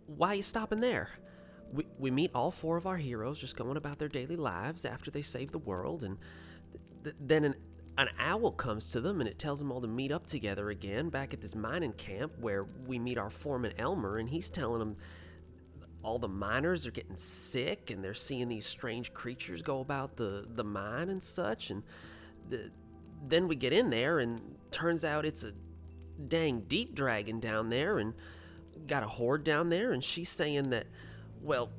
why are you stopping there? We meet all 4 of our heroes just going about their daily lives after they save the world, and then an owl comes to them and it tells them all to meet up together again back at this mining camp where we meet our foreman Elmer, and he's telling them all the miners are getting sick and they're seeing these strange creatures go about the mine and such, and then we get in there and turns out it's a dang deep dragon down there and got a horde down there, and she's saying that, well,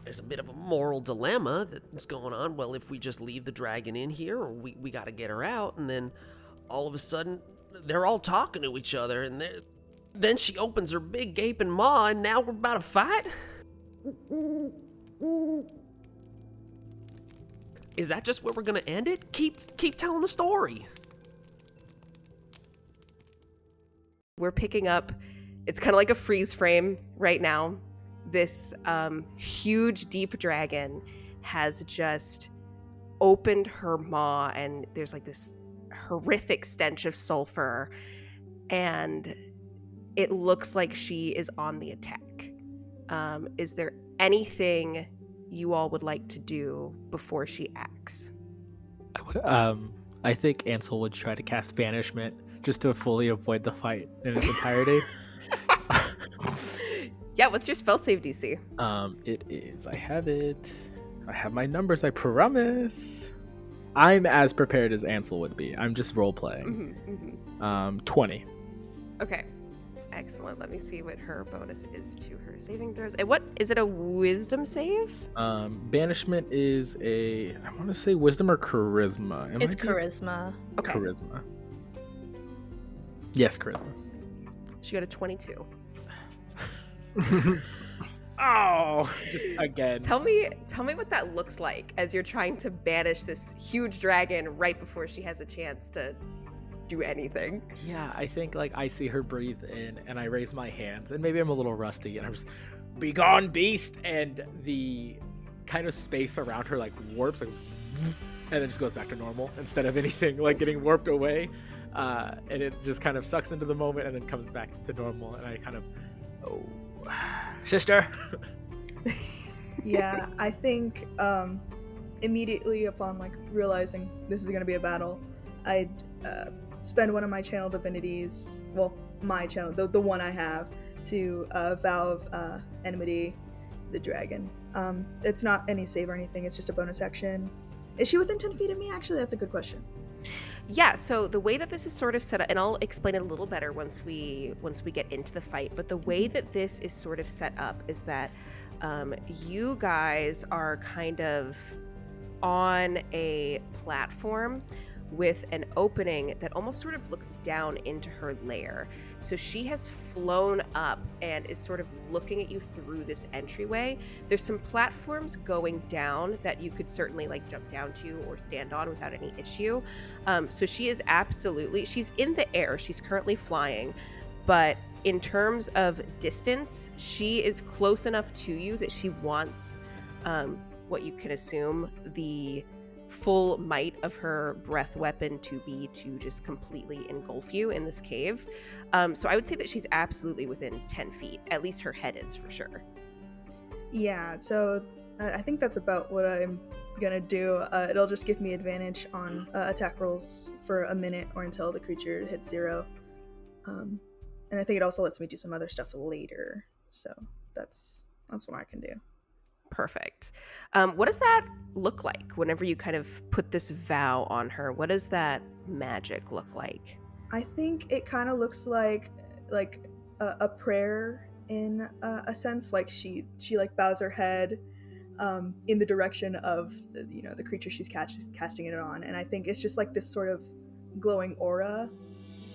there's a bit of a moral dilemma that's going on. Well, if we just leave the dragon in here, or we got to get her out, and then all of a sudden they're all talking to each other, and then she opens her big gaping maw, and now we're about to fight? Is that just where we're gonna end it? Keep telling the story. We're picking up, it's kind of like a freeze frame right now. This huge deep dragon has just opened her maw, and there's like this horrific stench of sulfur, and it looks like she is on the attack. Is there anything you all would like to do before she acts? I think Ansel would try to cast banishment just to fully avoid the fight in its entirety. Yeah, what's your spell save DC? It is. I have it. I have my numbers, I promise. I'm as prepared as Ansel would be. I'm just role playing. 20. Okay. Excellent. Let me see what her bonus is to her saving throws. And what is it, a wisdom save? Banishment is I want to say wisdom or charisma. It's charisma. Okay. Charisma. Yes, charisma. She got a 22. Oh, just again. Tell me what that looks like as you're trying to banish this huge dragon right before she has a chance to do anything. Yeah, I think like I see her breathe in and I raise my hands, and maybe I'm a little rusty, and I'm just, "Begone, beast!" and the kind of space around her like warps, like, and then just goes back to normal instead of anything like getting warped away, and it just kind of sucks into the moment and then comes back to normal, and I kind of, oh, sister. Yeah, I think immediately upon like realizing this is going to be a battle, I'd spend one of my channel divinities, well, my channel, the one I have, to vow of enmity the dragon. It's not any save or anything, it's just a bonus action. Is she within 10 feet of me? Actually, that's a good question. Yeah, so the way that this is sort of set up, and I'll explain it a little better once we get into the fight, but the way that this is sort of set up is that you guys are kind of on a platform with an opening that almost sort of looks down into her lair. So she has flown up and is sort of looking at you through this entryway. There's some platforms going down that you could certainly like jump down to or stand on without any issue. So she is she's in the air. She's currently flying, but in terms of distance, she is close enough to you that she wants what you can assume the full might of her breath weapon to be to just completely engulf you in this cave. So I would say that she's absolutely within 10 feet. At least her head is, for sure. Yeah, so I think that's about what I'm gonna do. It'll just give me advantage on attack rolls for a minute or until the creature hits 0. And I think it also lets me do some other stuff later. So that's what I can do. Perfect. What does that look like whenever you kind of put this vow on her? What does that magic look like? I think it kind of looks like a prayer in a sense. Like she like bows her head in the direction of the creature she's casting it on, and I think it's just like this sort of glowing aura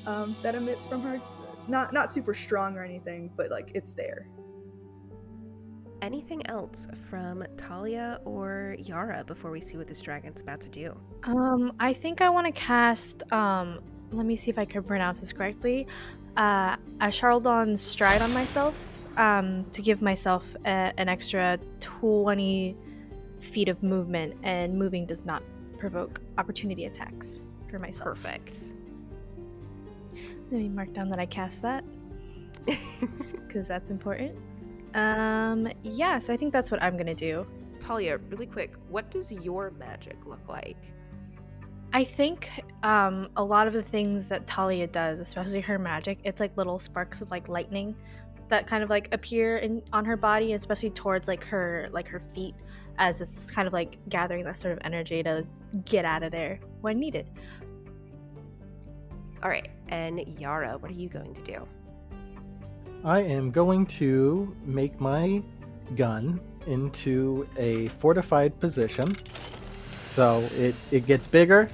that emits from her. Not super strong or anything, but like it's there. Anything else from Talia or Yara before we see what this dragon's about to do? I think I want to cast, let me see if I can pronounce this correctly, a Charlton's Stride on myself, to give myself an extra 20 feet of movement, and moving does not provoke opportunity attacks for myself. Perfect. Let me mark down that I cast that, because that's important. Yeah, so I think that's what I'm gonna do. Talia, really quick, what does your magic look like? I think a lot of the things that Talia does, especially her magic, it's like little sparks of like lightning that kind of like appear on her body, especially towards like her feet, as it's kind of like gathering that sort of energy to get out of there when needed. All right, and Yara, what are you going to do? I am going to make my gun into a fortified position. So it gets bigger.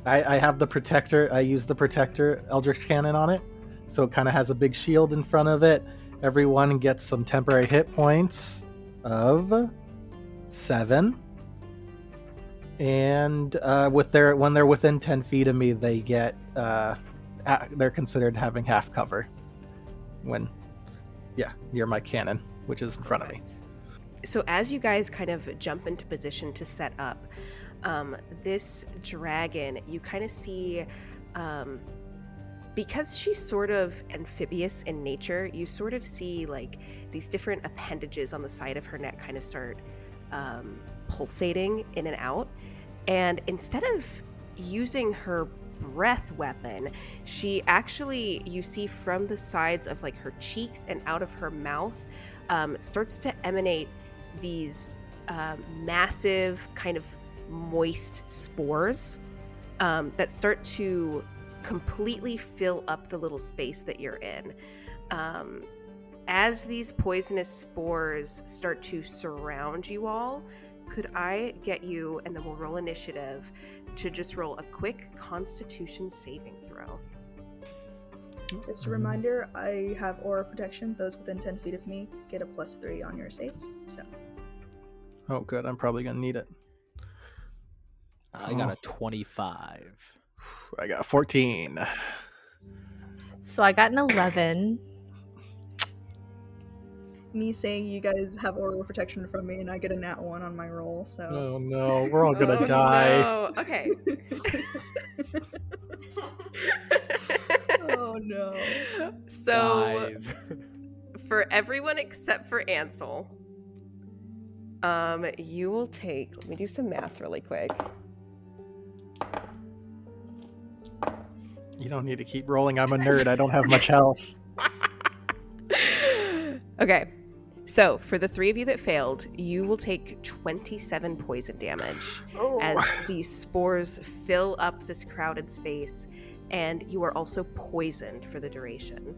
I have the protector. I use the protector Eldritch Cannon on it. So it kind of has a big shield in front of it. Everyone gets some temporary hit points of 7. And when they're within 10 feet of me, they get they're considered having half cover when near my cannon, which is in front of me. So as you guys kind of jump into position to set up, this dragon, you kind of see, because she's sort of amphibious in nature, you sort of see like these different appendages on the side of her neck kind of start pulsating in and out. And instead of using her breath weapon, she actually, you see from the sides of like her cheeks and out of her mouth, starts to emanate these massive kind of moist spores that start to completely fill up the little space that you're in. As these poisonous spores start to surround you all, could I get you, and then we'll roll initiative, to just roll a quick Constitution saving throw? Just a reminder, I have aura protection. Those within 10 feet of me get a +3 on your saves. So. Oh, good. I'm probably gonna need it. I got a 25. I got 14. So I got an 11. Me saying you guys have aura protection from me, and I get a nat 1 on my roll. So. Oh no, we're all gonna die. No. Okay. Oh no. So Guys. for everyone except for Ansel, you will take, let me do some math really quick. You don't need to keep rolling. I'm a nerd. I don't have much health. Okay. So for the 3 of you that failed, you will take 27 poison damage as these spores fill up this crowded space, and you are also poisoned for the duration.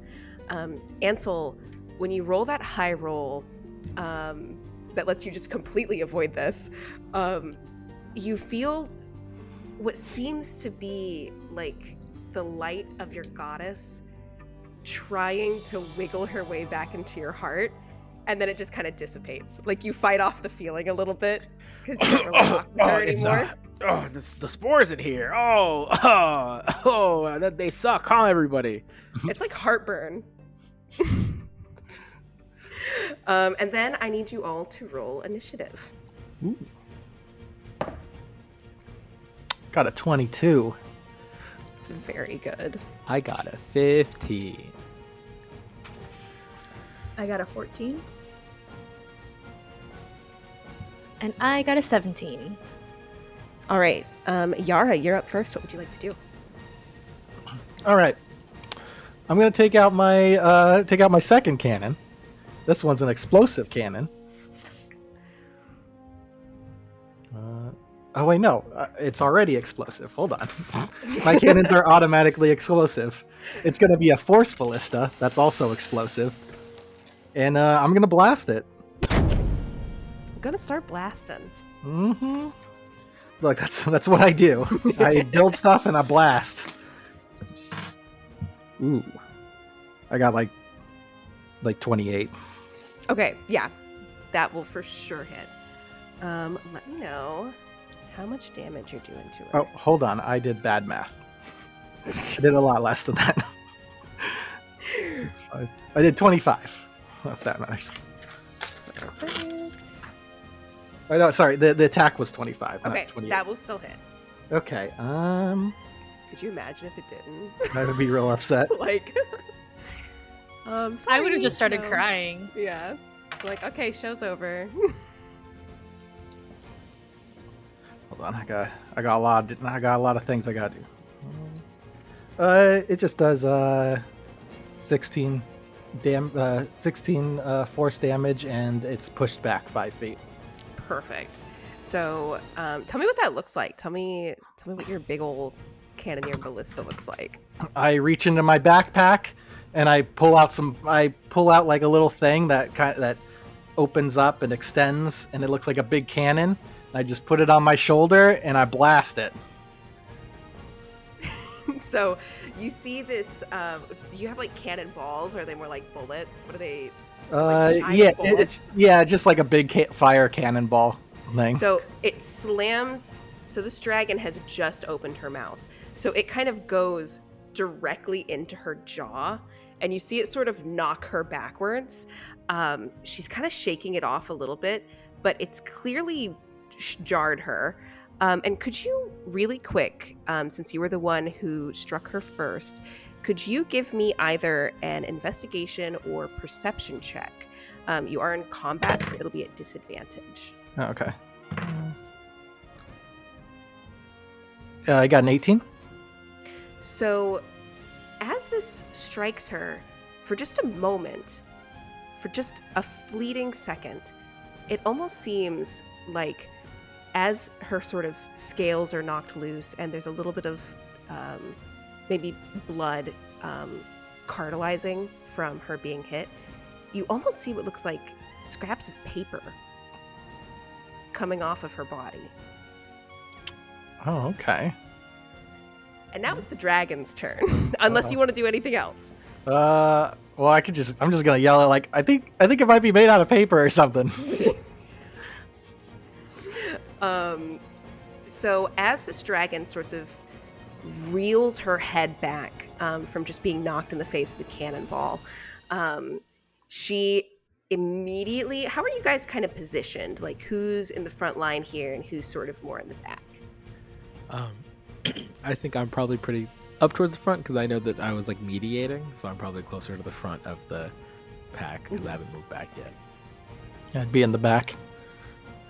Ansel, when you roll that high roll that lets you just completely avoid this, you feel what seems to be like the light of your goddess trying to wiggle her way back into your heart, and then it just kind of dissipates. Like you fight off the feeling a little bit because you don't really talk with her anymore. The spores in here. They suck, huh, everybody? It's like heartburn. And then I need you all to roll initiative. Ooh. Got a 22. It's very good. I got a 15. I got a 14. And I got a 17. All right, Yara, you're up first. What would you like to do? All right. I'm gonna take out my second cannon. This one's an explosive cannon. Oh wait, no, it's already explosive. Hold on. My cannons are automatically explosive. It's gonna be a force ballista. That's also explosive. And I'm gonna blast it. I'm gonna start blasting. Mm-hmm. Look, that's what I do. I build stuff and I blast. Ooh. I got like 28. Okay, yeah, that will for sure hit. Let me know how much damage you're doing to her. Oh, hold on. I did bad math. I did a lot less than that. 6, 5. I did 25. If that matters. Perfect. Oh, no, sorry. The attack was 25. Okay, not 28. that will still hit. Okay. Could you imagine if it didn't? I would be real upset. Like, I would have just started no. crying. Yeah. Like, okay, show's over. Hold on, I got a lot of things I got to do. It just does 16 force damage, and it's pushed back 5 feet. Perfect. So, tell me what that looks like. Tell me what your big old cannoneer ballista looks like. I reach into my backpack and I pull out like a little thing that opens up and extends, and it looks like a big cannon. I just put it on my shoulder and I blast it. So you see this. Do you have like cannonballs, or are they more like bullets? What are they? Yeah, it's just like a big fire cannonball thing. So it slams. So this dragon has just opened her mouth. So it kind of goes directly into her jaw, and you see it sort of knock her backwards. She's kind of shaking it off a little bit, but it's clearly jarred her. And could you, really quick, since you were the one who struck her first, could you give me either an investigation or perception check? You are in combat, so it'll be at disadvantage. Okay. I got an 18. So, as this strikes her, for just a moment, for just a fleeting second, it almost seems like as her sort of scales are knocked loose and there's a little bit of maybe blood cartilizing from her being hit, you almost see what looks like scraps of paper coming off of her body. Oh, okay. And now it's the dragon's turn, unless you want to do anything else. Well, I'm just gonna yell at, like, I think it might be made out of paper or something. So as this dragon sort of reels her head back from just being knocked in the face with a cannonball, she immediately... How are you guys kind of positioned? Like, who's in the front line here and who's sort of more in the back? I think I'm probably pretty up towards the front because I know that I was like mediating, so I'm probably closer to the front of the pack because I haven't moved back yet. Yeah, I'd be in the back.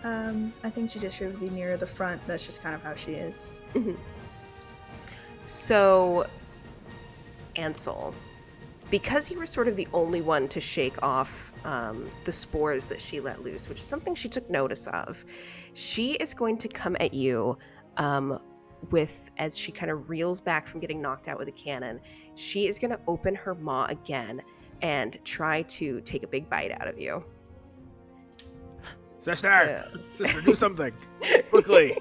I think Judiciary would be near the front. That's just kind of how she is. Mm-hmm. So, Ansel, because you were sort of the only one to shake off the spores that she let loose, which is something she took notice of, she is going to come at you as she kind of reels back from getting knocked out with a cannon. She is going to open her maw again and try to take a big bite out of you. Sister, do something quickly.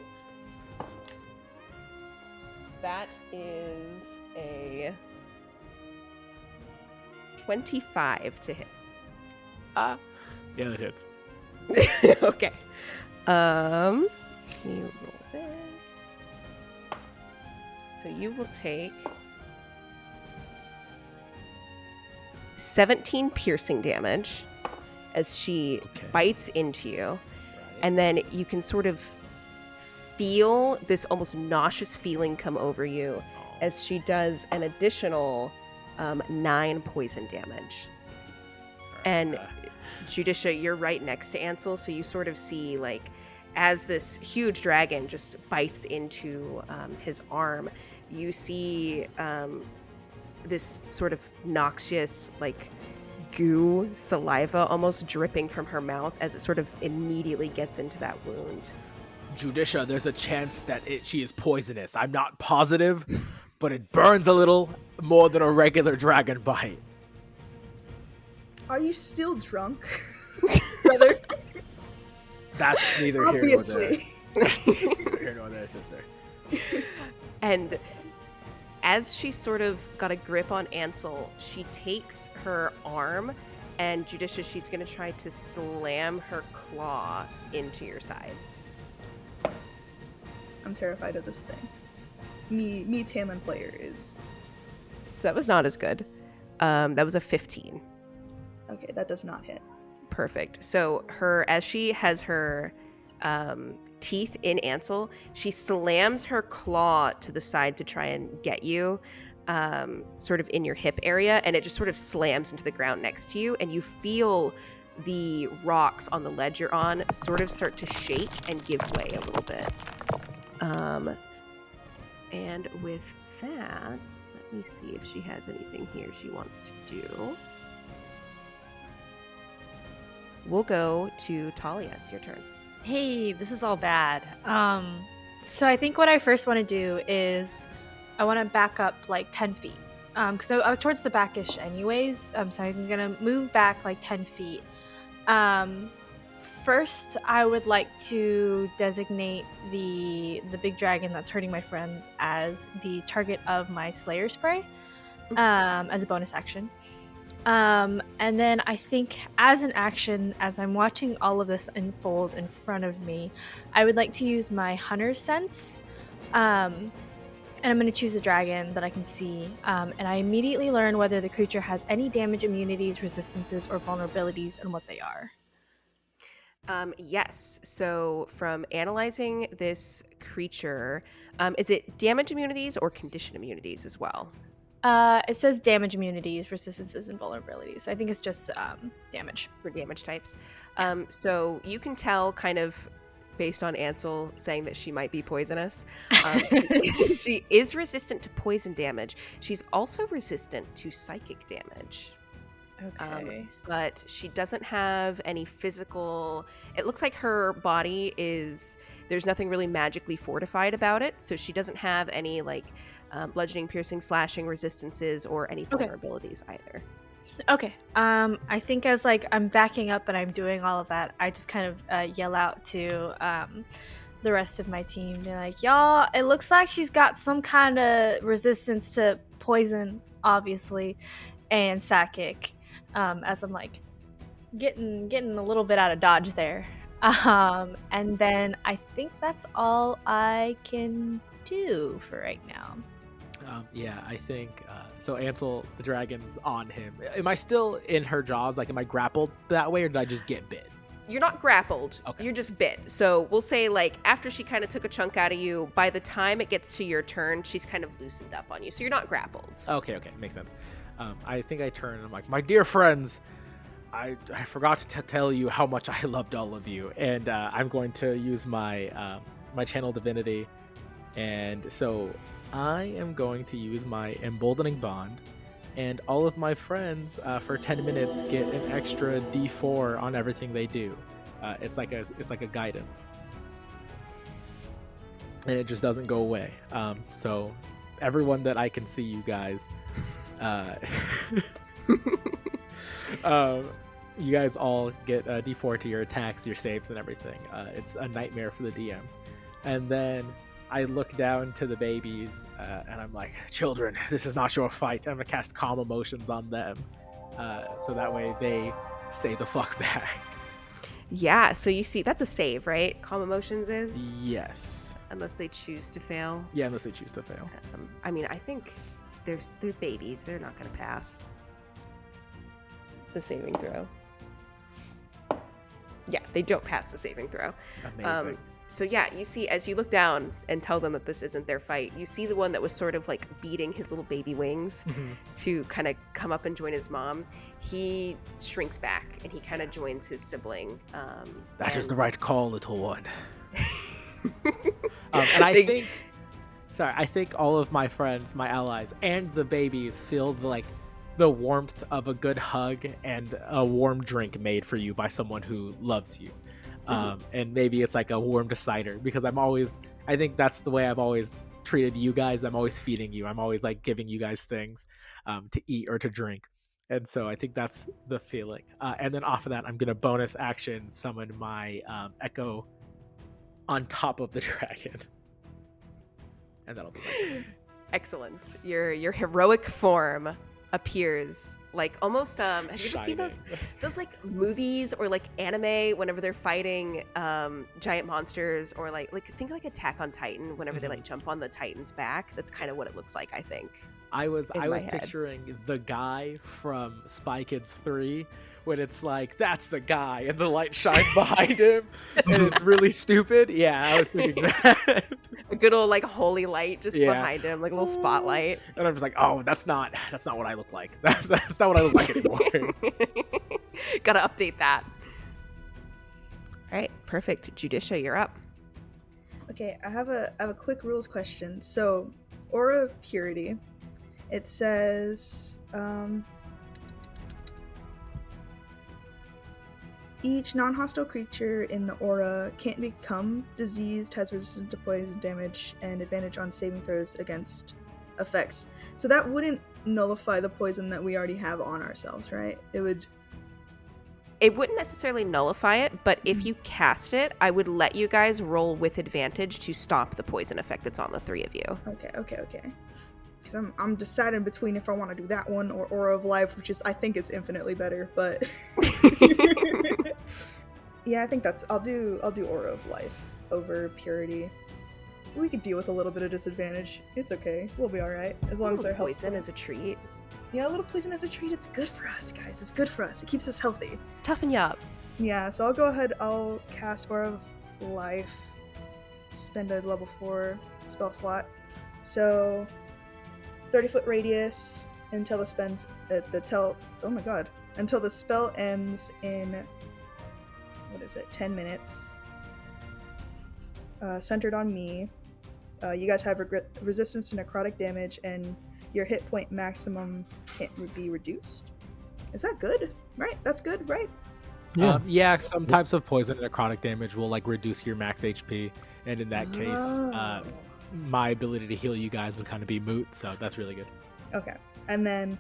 That is a 25 to hit. Yeah, that hits. Okay. Can you roll this? So you will take 17 piercing damage as she bites into you. And then you can sort of feel this almost nauseous feeling come over you as she does an additional 9 poison damage. And Judicia, you're right next to Ansel, so you sort of see, like, as this huge dragon just bites into his arm, you see this sort of noxious, like, goo, saliva almost dripping from her mouth as it sort of immediately gets into that wound. Judicia, there's a chance that she is poisonous. I'm not positive, but it burns a little more than a regular dragon bite. Are you still drunk, brother? That's neither Obviously. here nor there, sister. And as she sort of got a grip on Ansel, she takes her arm, and Judicia, she's going to try to slam her claw into your side. I'm terrified of this thing. Me Tanlin player is. So that was not as good. That was a 15. Okay, that does not hit. Perfect. So as she has her teeth in Ansel, she slams her claw to the side to try and get you sort of in your hip area, and it just sort of slams into the ground next to you, and you feel the rocks on the ledge you're on sort of start to shake and give way a little bit. And with that, let me see if she has anything here she wants to do. We'll go to Talia. It's your turn. Hey, this is all bad. So I think what I first want to do is I want to back up like 10 feet. Because I was towards the backish anyways. So I'm going to move back like 10 feet. First, I would like to designate the big dragon that's hurting my friends as the target of my Slayer spray as a bonus action. And then I think as an action, as I'm watching all of this unfold in front of me, I would like to use my hunter's sense. And I'm going to choose a dragon that I can see. And I immediately learn whether the creature has any damage, immunities, resistances, or vulnerabilities and what they are. Yes. So from analyzing this creature, is it damage immunities or condition immunities as well? It says damage immunities, resistances, and vulnerabilities. So I think it's just damage. For damage types. So you can tell kind of based on Ansel saying that she might be poisonous. She is resistant to poison damage. She's also resistant to psychic damage. Okay. But she doesn't have any physical... It looks like her body is... There's nothing really magically fortified about it. So she doesn't have any like bludgeoning, piercing, slashing resistances or any vulnerabilities either. Okay. I think as like I'm backing up and I'm doing all of that, I just kind of yell out to the rest of my team, be like, y'all, it looks like she's got some kind of resistance to poison, obviously, and psychic. As I'm like getting a little bit out of dodge there. And then I think that's all I can do for right now. Yeah, I think so. Ansel, the dragon's on him. Am I still in her jaws? Like, am I grappled that way, or did I just get bit? You're not grappled. Okay. You're just bit. So we'll say, like, after she kind of took a chunk out of you, by the time it gets to your turn, she's kind of loosened up on you. So you're not grappled. Okay, makes sense. I think I turn and I'm like, my dear friends, I forgot to tell you how much I loved all of you, and I'm going to use my my channel divinity, and so I am going to use my emboldening bond, and all of my friends for 10 minutes get an extra D4 on everything they do. It's like a guidance, and it just doesn't go away. So everyone that I can see, you guys. You guys all get a D4 to your attacks, your saves, and everything. It's a nightmare for the DM. And then I look down to the babies, and I'm like, children, this is not your fight. I'm gonna cast calm emotions on them, so that way they stay the fuck back. Yeah, so you see, that's a save, right? Calm emotions is? Yes. Unless they choose to fail. Yeah, unless they choose to fail. I mean, I think they're babies. They're not going to pass the saving throw. Yeah, they don't pass the saving throw. Amazing. So yeah, you see, as you look down and tell them that this isn't their fight, you see the one that was sort of like beating his little baby wings to kind of come up and join his mom. He shrinks back and he kind of joins his sibling. That is the right call, little one. And I think all of my friends, my allies, and the babies feel the warmth of a good hug and a warm drink made for you by someone who loves you. And maybe it's like a warm cider, because I think that's the way I've always treated you guys. I'm always feeding you. I'm always like giving you guys things to eat or to drink. And so I think that's the feeling. And then off of that, I'm going to bonus action summon my Echo on top of the dragon. And that'll be like... Excellent. Your heroic form appears like almost have you ever seen those like movies or like anime whenever they're fighting giant monsters, or like think like Attack on Titan whenever they like jump on the Titan's back? That's kind of what it looks like, I think. I was picturing the guy from Spy Kids 3 when it's like, that's the guy, and the light shines behind him, and it's really stupid. Yeah, I was thinking that. A good old like holy light just behind him, like a little spotlight. And I'm just like, oh, that's not what I look like. That's not what I look like anymore. Gotta update that. All right, perfect. Judicia, you're up. Okay, I have a quick rules question. So, Aura of Purity, it says each non-hostile creature in the aura can't become diseased, has resistance to poison damage, and advantage on saving throws against effects. So that wouldn't nullify the poison that we already have on ourselves, right? It wouldn't necessarily nullify it, but if you cast it, I would let you guys roll with advantage to stop the poison effect that's on the three of you. Okay. Because I'm deciding between if I want to do that one or Aura of Life, which I think is infinitely better, but yeah, I think I'll do Aura of Life over Purity. We could deal with a little bit of disadvantage. It's okay. We'll be all right as long as our health poison is a treat. Yeah, a little poison as a treat. It's good for us, guys. It's good for us. It keeps us healthy. Toughen you up. Yeah, so I'll go ahead. I'll cast Aura of Life. Spend a level 4 spell slot. So 30-foot radius until until the spell ends in 10 minutes. Centered on me. You guys have resistance to necrotic damage, and your hit point maximum can't be reduced. Is that good? Right? That's good, right? Yeah. Some types of poison and necrotic damage will like reduce your max HP, and in that case, my ability to heal you guys would kind of be moot. So that's really good. Okay, and then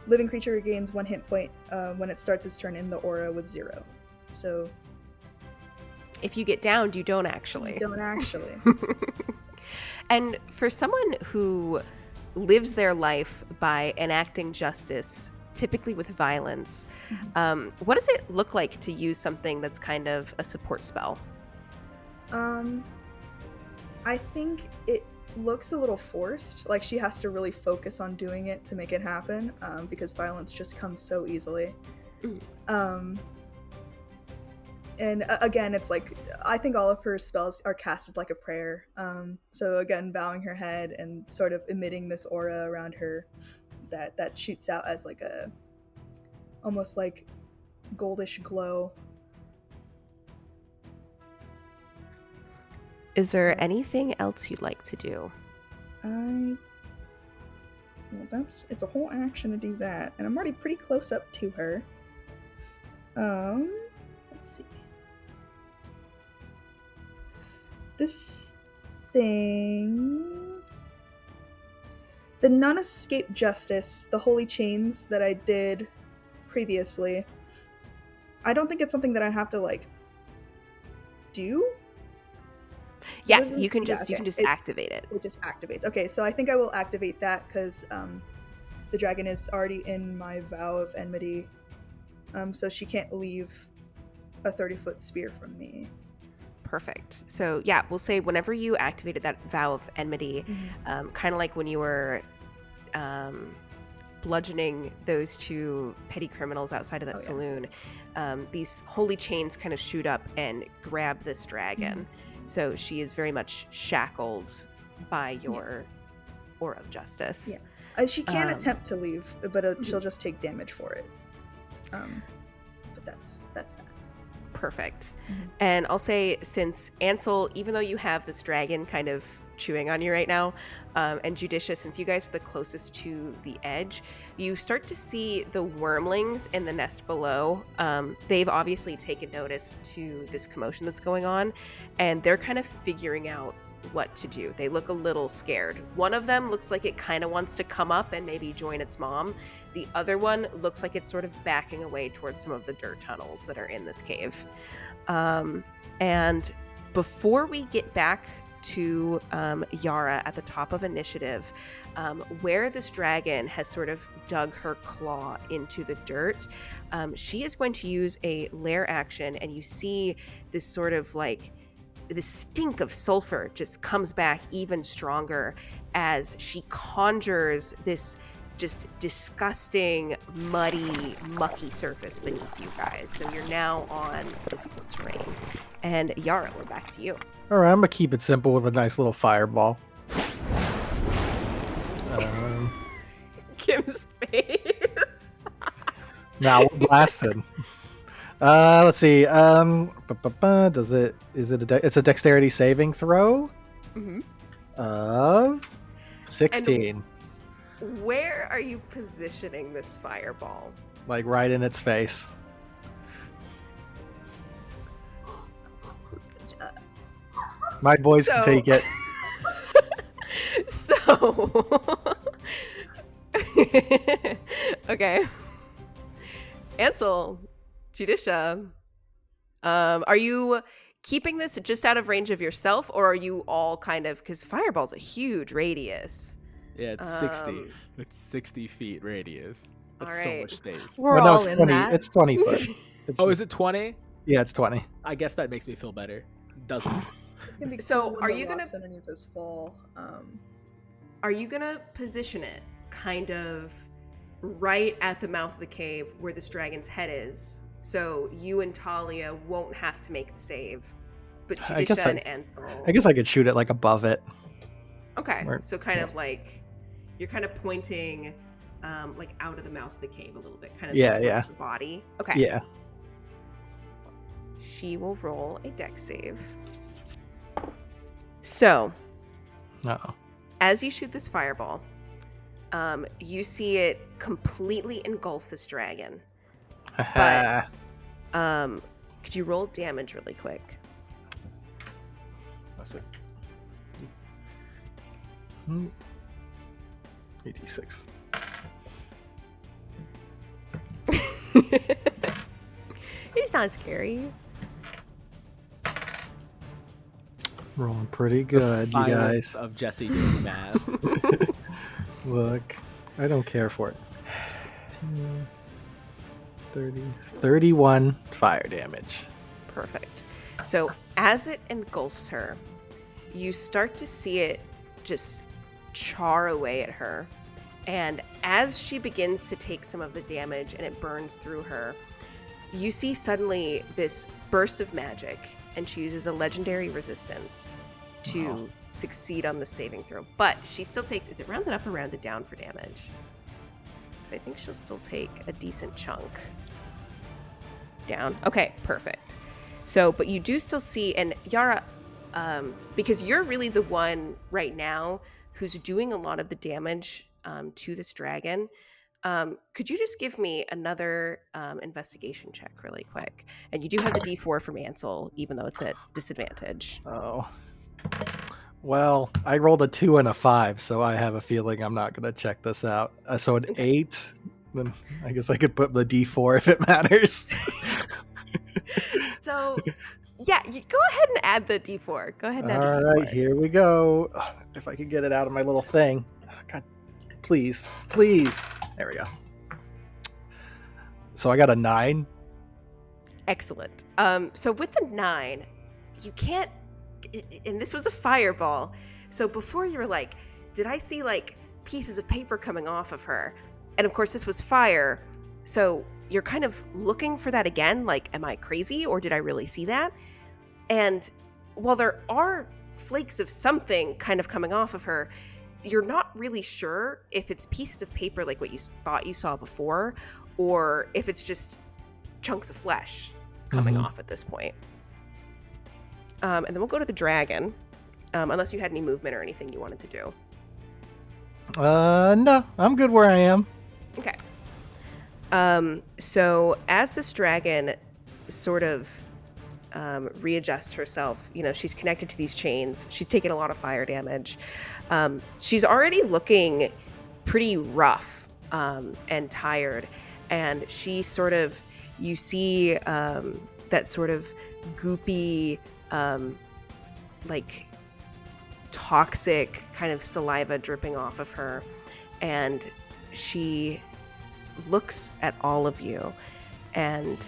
living creature regains 1 hit point when it starts its turn in the aura with 0. So if you get downed, you don't actually. And for someone who lives their life by enacting justice, typically with violence, what does it look like to use something that's kind of a support spell? I think it looks a little forced. Like she has to really focus on doing it to make it happen, because violence just comes so easily. And again, it's like, I think all of her spells are casted like a prayer. So again, bowing her head and sort of emitting this aura around her that shoots out as like a, almost like goldish glow. Is there anything else you'd like to do? Well, it's a whole action to do that, and I'm already pretty close up to her. Let's see. This thing, the None Escape Justice, the holy chains that I did previously, I don't think it's something that I have to like do. Yeah, you can just activate it. It just activates. Okay, so I think I will activate that because the dragon is already in my vow of enmity, so she can't leave a 30-foot spear from me. Perfect. So yeah, we'll say whenever you activated that vow of enmity, kind of like when you were bludgeoning those two petty criminals outside of that saloon, these holy chains kind of shoot up and grab this dragon. So she is very much shackled by your aura of justice. Yeah, she can attempt to leave, but she'll just take damage for it. But that's that. Perfect. And I'll say, since Ansel, even though you have this dragon kind of chewing on you right now, and Judicia, since you guys are the closest to the edge, you start to see the wormlings in the nest below. They've obviously taken notice to this commotion that's going on, and they're kind of figuring out what to do. They look a little scared. One of them looks like it kind of wants to come up and maybe join its mom. The other one looks like it's sort of backing away towards some of the dirt tunnels that are in this cave. And before we get back to Yara at the top of initiative, where this dragon has sort of dug her claw into the dirt, she is going to use a lair action, and you see this sort of like the stink of sulfur just comes back even stronger as she conjures this just disgusting, muddy, mucky surface beneath you guys. So you're now on difficult terrain. And Yara, we're back to you. All right, I'm gonna keep it simple with a nice little fireball. Kim's face. Now we're blasted. Let's see. Does it? Is it it's a dexterity saving throw Mm-hmm. of 16, Where are you positioning this fireball? like right in its face. My boys can take it. So, okay. Ansel, Judicia, are you keeping this just out of range of yourself, or are you all kind of, because fireball's a huge radius? Yeah, it's 60. It's 60 feet radius. That's so alright. much space. We're Well, no, all it's in 20. that. It's 20 foot. It's Oh, just- is it 20? Yeah, it's 20. I guess that makes me feel better. Doesn't. It's gonna be So, cool when are the you gonna- rocks underneath us fall? Are you gonna position it kind of right at the mouth of the cave where this dragon's head is, so you and Talia won't have to make the save, but I guess Judicia and Ansel? I guess I could shoot it like above it. Okay, Or- so kind of like you're kind of pointing like out of the mouth of the cave a little bit, kind of Yeah, towards yeah. the body. Okay. Yeah. She will roll a dex save. So, Uh-oh. as you shoot this fireball, you see it completely engulf this dragon. But could you roll damage really quick? What's it? 86. It's not scary. Rolling pretty The good, you silence guys. of Jesse doing math. Look, I don't care for it. 30, 31 fire damage. Perfect. So as it engulfs her, you start to see it just char away at her. And as she begins to take some of the damage and it burns through her, you see suddenly this burst of magic, and she uses a legendary resistance to succeed on the saving throw. But she still takes, is it rounded up or rounded down for damage? Because I think she'll still take a decent chunk. Down. Okay, perfect. So, but you do still see, and Yara, because you're really the one right now who's doing a lot of the damage to this dragon, could you just give me another investigation check really quick? And you do have the D4 from Ansel, even though it's at disadvantage. Oh. Well, I rolled a 2 and a 5, so I have a feeling I'm not going to check this out. So an 8, then I guess I could put the D4 if it matters. So, yeah, you go ahead and add the D4. Go ahead and add All the D4. right, here we go. If I could get it out of my little thing. God, please, please. There we go. So I got a 9. Excellent. So with the 9, you can't, and this was a fireball. So before you were like, did I see like pieces of paper coming off of her? And of course this was fire. So you're kind of looking for that again. Like, am I crazy or did I really see that? And while there are flakes of something kind of coming off of her, you're not really sure if it's pieces of paper like what you thought you saw before, or if it's just chunks of flesh coming off at this point. And then we'll go to the dragon, unless you had any movement or anything you wanted to do. No, I'm good where I am. Okay. So as this dragon sort of readjusts herself, you know, she's connected to these chains. She's taken a lot of fire damage. She's already looking pretty rough and tired. And she sort of, you see that sort of goopy, like toxic kind of saliva dripping off of her. And she looks at all of you. And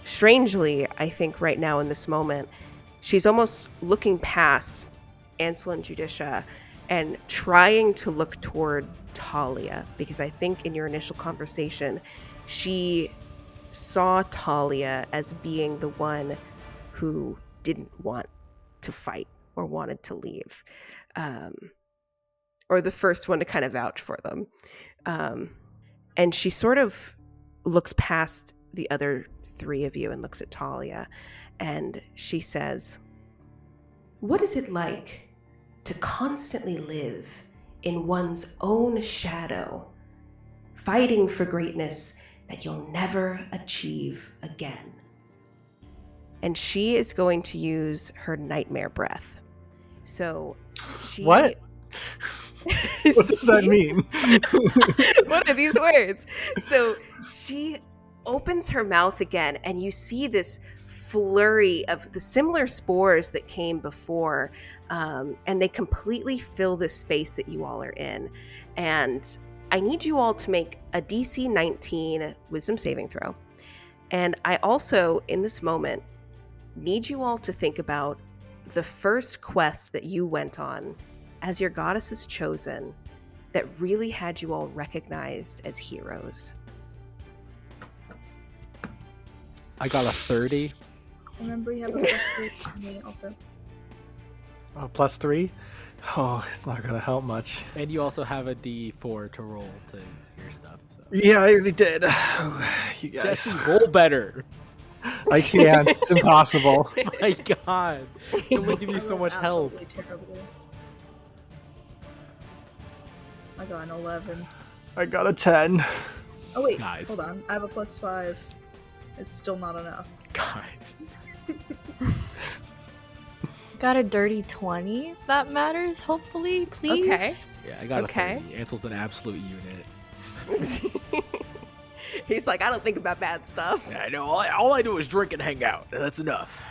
strangely, I think right now in this moment, she's almost looking past Ansel and Judicia and trying to look toward Talia, because I think in your initial conversation, she saw Talia as being the one who didn't want to fight or wanted to leave, or the first one to kind of vouch for them. And she sort of looks past the other three of you and looks at Talia, and she says, "What is it like to constantly live in one's own shadow, fighting for greatness that you'll never achieve again?" And she is going to use her nightmare breath. So she... What? What does that mean? What are these words? So she opens her mouth again, and you see this flurry of the similar spores that came before, and they completely fill this space that you all are in. And I need you all to make a DC 19 wisdom saving throw. And I also, in this moment, need you all to think about the first quest that you went on as your goddess's chosen that really had you all recognized as heroes. I got a 30. Remember, you have a +3 for me also. Oh, +3? Oh, it's not gonna help much. And you also have a D4 to roll to your stuff. So. Yeah, I already did. You guys. Jesse, roll better. I can't. It's impossible. My God. It would give you so much help. Absolutely terrible. I got an 11. I got a 10. Oh wait, Guys. hold on. I have a +5. It's still not enough. Guys. Got a dirty 20, if that matters, hopefully, please. Okay. Yeah, I got Okay. a 30. Ansel's an absolute unit. He's like, I don't think about bad stuff. Yeah, I know. All I do is drink and hang out. That's enough.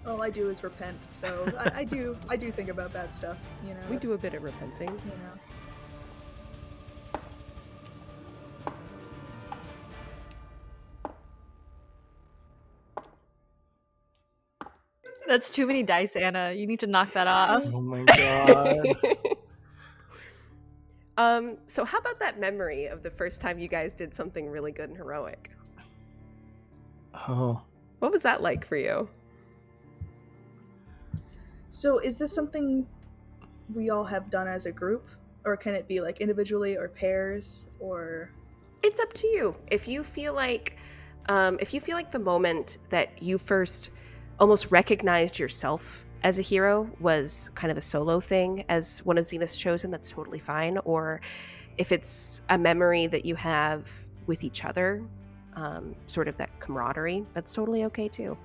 All I do is repent, so I do think about bad stuff. You know, We do a it's- bit of repenting. You know. That's too many dice, Anna. You need to knock that off. Oh my god. So how about that memory of the first time you guys did something really good and heroic? Oh. What was that like for you? So is this something we all have done as a group, or can it be like individually or pairs, or? It's up to you. If you feel like the moment that you first almost recognized yourself as a hero was kind of a solo thing as one of Zenith's chosen, that's totally fine. Or if it's a memory that you have with each other, sort of that camaraderie, that's totally okay too.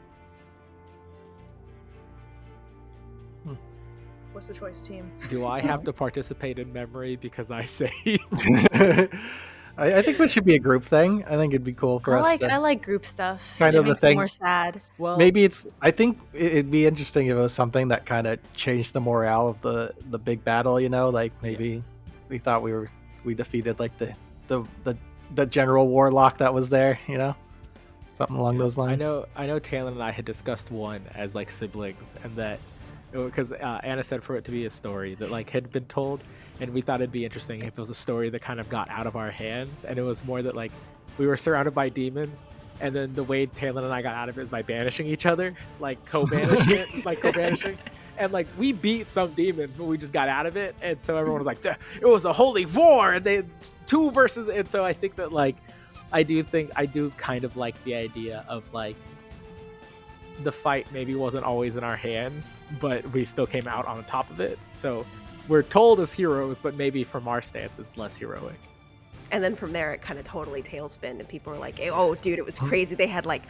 What's the choice, team? Do I have to participate in memory because I say? I think it should be a group thing. I think it'd be cool for us to I like group stuff. kind It of the makes me thing. more sad. Well, Maybe it's. I think it'd be interesting if it was something that kind of changed the morale of the big battle. You know, like maybe we thought we defeated like the general warlock that was there. You know, something along those lines. I know. Taylor and I had discussed one as like siblings, and that because Anna said for it to be a story that like had been told, and we thought it'd be interesting if it was a story that kind of got out of our hands, and it was more that like we were surrounded by demons, and then the way Taylor and I got out of it is by banishing each other, like co-banishing. And like we beat some demons, but we just got out of it, and so everyone was like, "It was a holy war," and they 2 versus. And so I think that like, I do kind of like the idea of like the fight maybe wasn't always in our hands, but we still came out on top of it. So we're told as heroes, but maybe from our stance, it's less heroic. And then from there, it kind of totally tailspinned, and people were like, "Oh, dude, it was crazy. They had like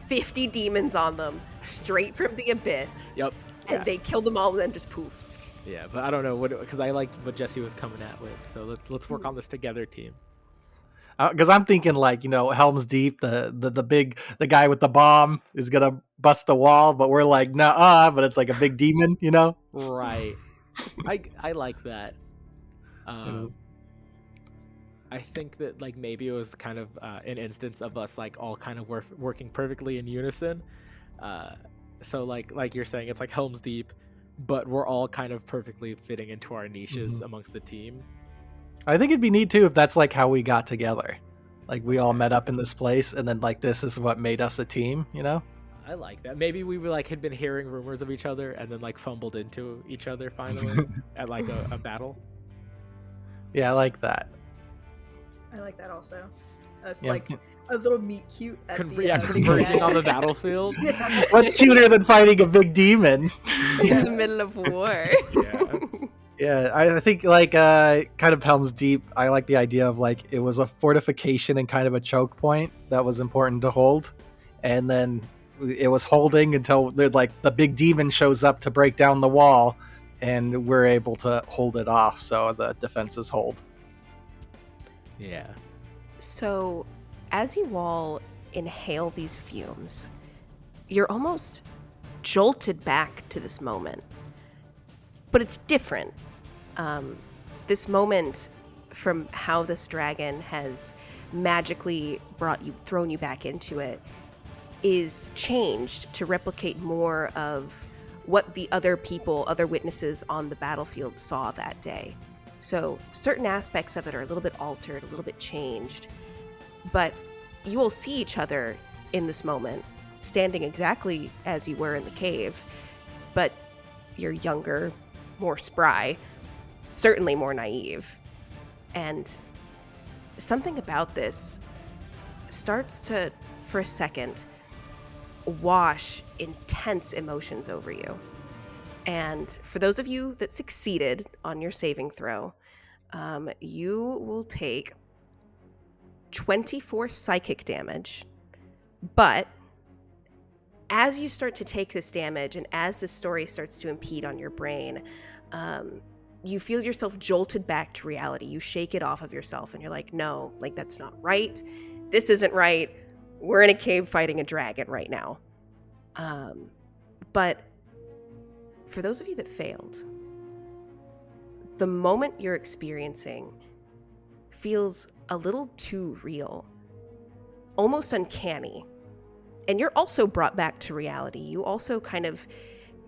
50 demons on them, straight from the abyss, Yep. and they killed them all, and then just poofed." Yeah, but I don't know because I like what Jesse was coming at with. So let's work on this together, team. Because I'm thinking like, you know, Helm's Deep, the guy with the bomb is gonna bust the wall, but we're like, nah, but it's like a big demon, you know? Right. I like that. I think that like maybe it was kind of an instance of us like all kind of working perfectly in unison. So like you're saying, it's like Helm's Deep, but we're all kind of perfectly fitting into our niches amongst the team. I think it'd be neat too if that's like how we got together. Like we all met up in this place, and then like this is what made us a team, you know? I like that. Maybe we were like had been hearing rumors of each other and then like fumbled into each other finally at like a battle. Yeah, I like that. I like that also. Us Yeah, like a little meet cute at the converging end. on the battlefield. Yeah. What's cuter than fighting a big demon? In the middle of war. Yeah. Yeah, I think like kind of Helm's Deep. I like the idea of like it was a fortification and kind of a choke point that was important to hold, and then it was holding until like the big demon shows up to break down the wall, and we're able to hold it off, so the defenses hold. Yeah. So, as you all inhale these fumes, you're almost jolted back to this moment. But it's different. This moment, from how this dragon has magically thrown you back into it, is changed to replicate more of what the other witnesses on the battlefield saw that day. So certain aspects of it are a little bit altered, a little bit changed, but you will see each other in this moment, standing exactly as you were in the cave, but you're younger, more spry, certainly more naive. And something about this starts to, for a second, wash intense emotions over you. And for those of you that succeeded on your saving throw, you will take 24 psychic damage. But as you start to take this damage and as the story starts to impede on your brain, you feel yourself jolted back to reality. You shake it off of yourself and you're like, no, like that's not right. This isn't right. We're in a cave fighting a dragon right now. But for those of you that failed, the moment you're experiencing feels a little too real, almost uncanny. And you're also brought back to reality. You also kind of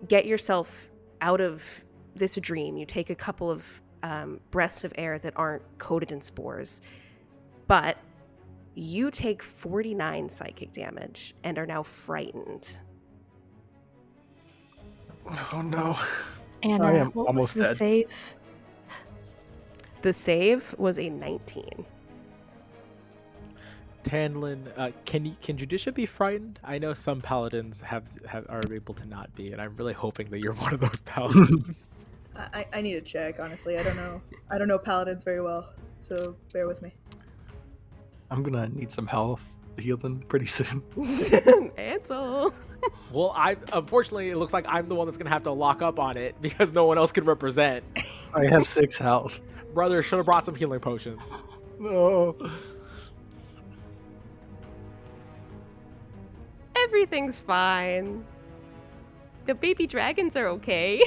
get yourself out of this dream. You take a couple of breaths of air that aren't coated in spores. But you take 49 psychic damage and are now frightened. Oh no. Anna, I am what almost was the dead. save? The save was a 19. Tanlin, can Judicia be frightened? I know some paladins are able to not be, and I'm really hoping that you're one of those paladins. I need to check, honestly. I don't know paladins very well, so bear with me. I'm gonna need some health healing pretty soon. Ansel. Well, unfortunately it looks like I'm the one that's gonna have to lock up on it because no one else can represent. I have 6 health. Brother, should have brought some healing potions. No. Everything's fine. The baby dragons are okay.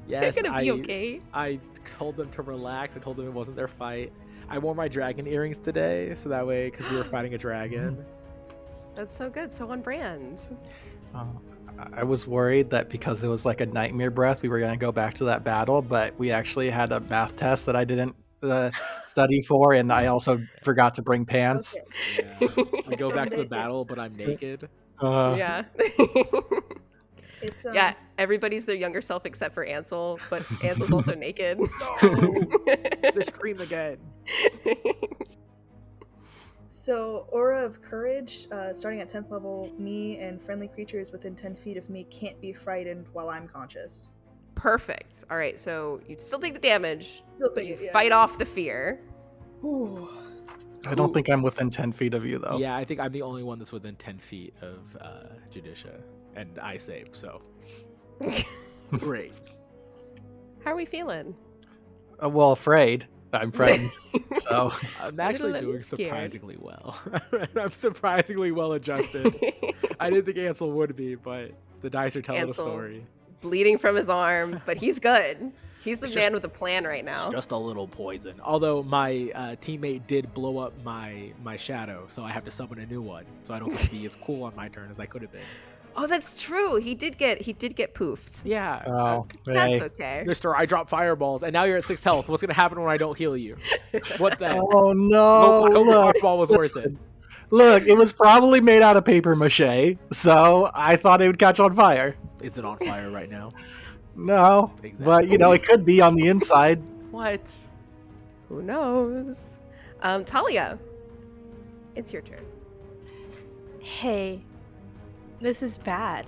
Yes, They're gonna be okay. I told them to relax. I told them it wasn't their fight. I wore my dragon earrings today, so that way, because we were fighting a dragon. That's so good. So on brand. I was worried that because it was like a nightmare breath, we were going to go back to that battle, but we actually had a math test that I didn't study for, and I also forgot to bring pants. Okay. Yeah. I go back to the battle, but I'm naked. Yeah. It's Yeah, everybody's their younger self except for Ansel, but Ansel's also naked. The scream again. So, Aura of Courage, starting at 10th level, me and friendly creatures within 10 feet of me can't be frightened while I'm conscious. Perfect. All right, so you still take the damage, Still but take you it, yeah. fight off the fear. Ooh. I don't think I'm within 10 feet of you, though. Yeah, I think I'm the only one that's within 10 feet of Judicia, and I saved, so. Great. How are we feeling? Well, afraid. I'm frightened. So I'm actually little doing scared. surprisingly well. I'm surprisingly well adjusted. I didn't think Ansel would be, but the dice are telling Ansel. a story. Bleeding from his arm, but he's good. He's the It's man just- with a plan right now. It's just a little poison. Although my teammate did blow up my shadow, so I have to summon a new one. So I don't get to be as cool on my turn as I could have been. Oh, that's true. He did get poofed. Yeah. oh, That's hey. okay. Mister, I dropped fireballs, and now you're at 6 health. What's gonna happen when I don't heal you? What the? Oh no! I hope the Look, fireball was worth it. listen. Look, it was probably made out of paper mache, so I thought it would catch on fire. Is it on fire right now? No, Exactly. but it could be on the inside. What? Who knows? Talia, it's your turn. Hey, this is bad.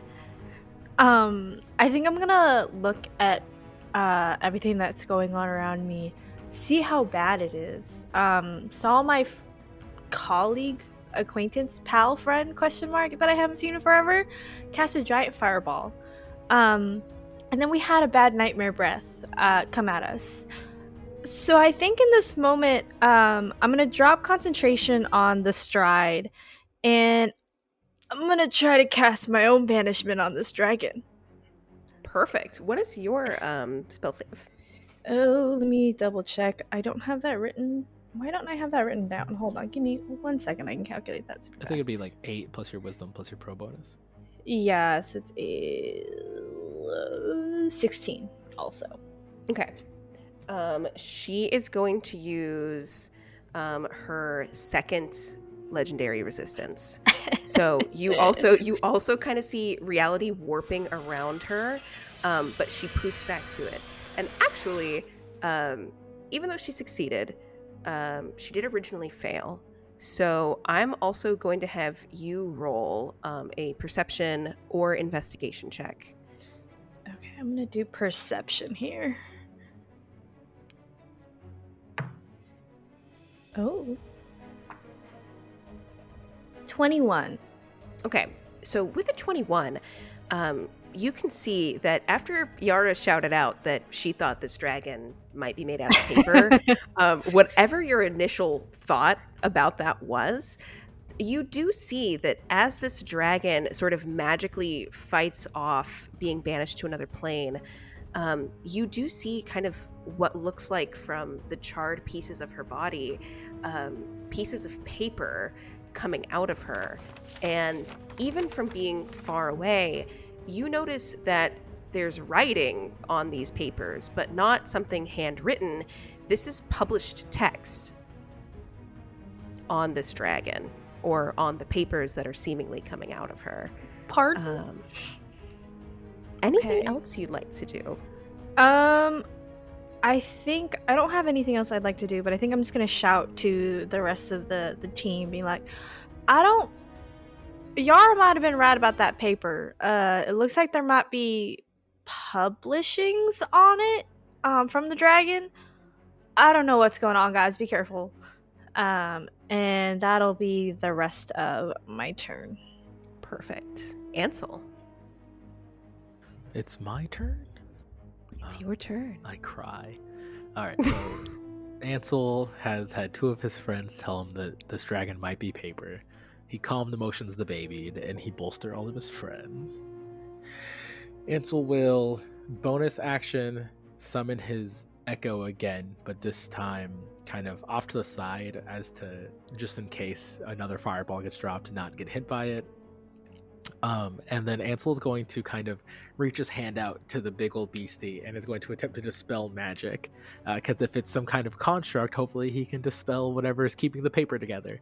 I think I'm gonna look at everything that's going on around me, see how bad it is. Saw my colleague, acquaintance, pal, friend, question mark, that I haven't seen in forever, cast a giant fireball. And then we had a bad nightmare breath come at us. So I think in this moment, I'm gonna drop concentration on the stride, and I'm gonna try to cast my own banishment on this dragon. Perfect. What is your spell save? Oh, let me double check. I don't have that written. Why don't I have that written down? Hold on, give me 1 second. I can calculate that super I think it'd fast. be like 8 plus your wisdom plus your pro bonus. Yes, it's 16 also. Okay. She is going to use her second legendary resistance. So you also kind of see reality warping around her, but she poofs back to it. And actually, even though she succeeded, she did originally fail. So I'm also going to have you roll a perception or investigation check. Okay, I'm gonna do perception here. Oh. 21. Okay, so with a 21, you can see that after Yara shouted out that she thought this dragon might be made out of paper, whatever your initial thought about that was, you do see that as this dragon sort of magically fights off being banished to another plane, you do see kind of what looks like from the charred pieces of her body, pieces of paper coming out of her. And even from being far away, you notice that there's writing on these papers, but not something handwritten. This is published text on this dragon, or on the papers that are seemingly coming out of her. Pardon? Anything Okay. else you'd like to do? I think I don't have anything else I'd like to do, but I think I'm just gonna shout to the rest of the team, being like, Yara might have been right about that paper. It looks like there might be publishings on it, from the dragon. I don't know what's going on, guys. Be careful. And that'll be the rest of my turn. Perfect. Ansel, It's my turn? it's your turn. I cry. All right, so Ansel has had 2 of his friends tell him that this dragon might be paper. He calmed emotions the baby, and he bolstered all of his friends. Ansel will bonus action summon his echo again, but this time kind of off to the side, as to just in case another fireball gets dropped to not get hit by it. And then Ansel is going to kind of reach his hand out to the big old beastie and is going to attempt to dispel magic. Because if it's some kind of construct, hopefully he can dispel whatever is keeping the paper together.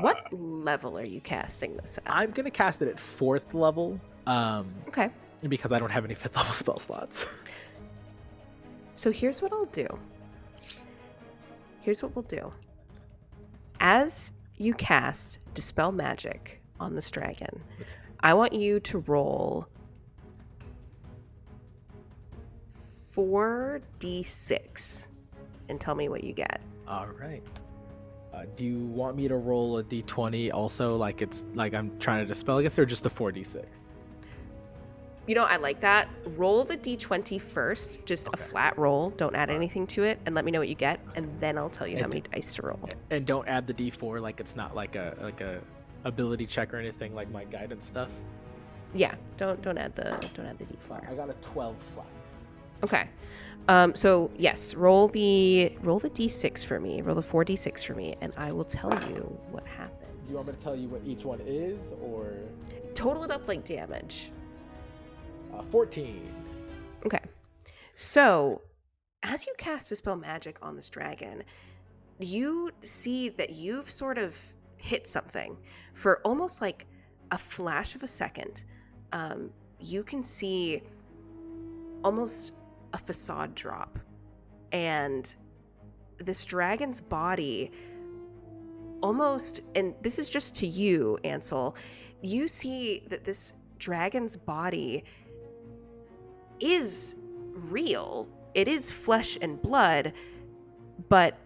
What level are you casting this at? I'm going to cast it at 4th level. Okay. Because I don't have any 5th level spell slots. So here's what I'll do. Here's what we'll do. As you cast Dispel Magic on this dragon, I want you to roll 4d6 and tell me what you get. All right. Do you want me to roll a d20 also, like it's like I'm trying to dispel, I guess, or just a 4d6? You know, I like that. Roll the d20 first, just a flat roll. Don't add anything to it, and let me know what you get, and then I'll tell you how many dice to roll. And don't add the d4, like it's not like a ability check or anything like my guidance stuff. Yeah, don't add the d4. I got a 12 flat. Okay. So yes, roll the d6 for me. Roll the 4d6 for me, and I will tell you what happens. Do you want me to tell you what each one is, or Total it up like damage. 14? Okay. So, as you cast Dispel Magic on this dragon, you see that you've sort of hit something. For almost like a flash of a second, you can see almost a facade drop. And this dragon's body almost, and this is just to you, Ansel, you see that this dragon's body is real. It is flesh and blood, but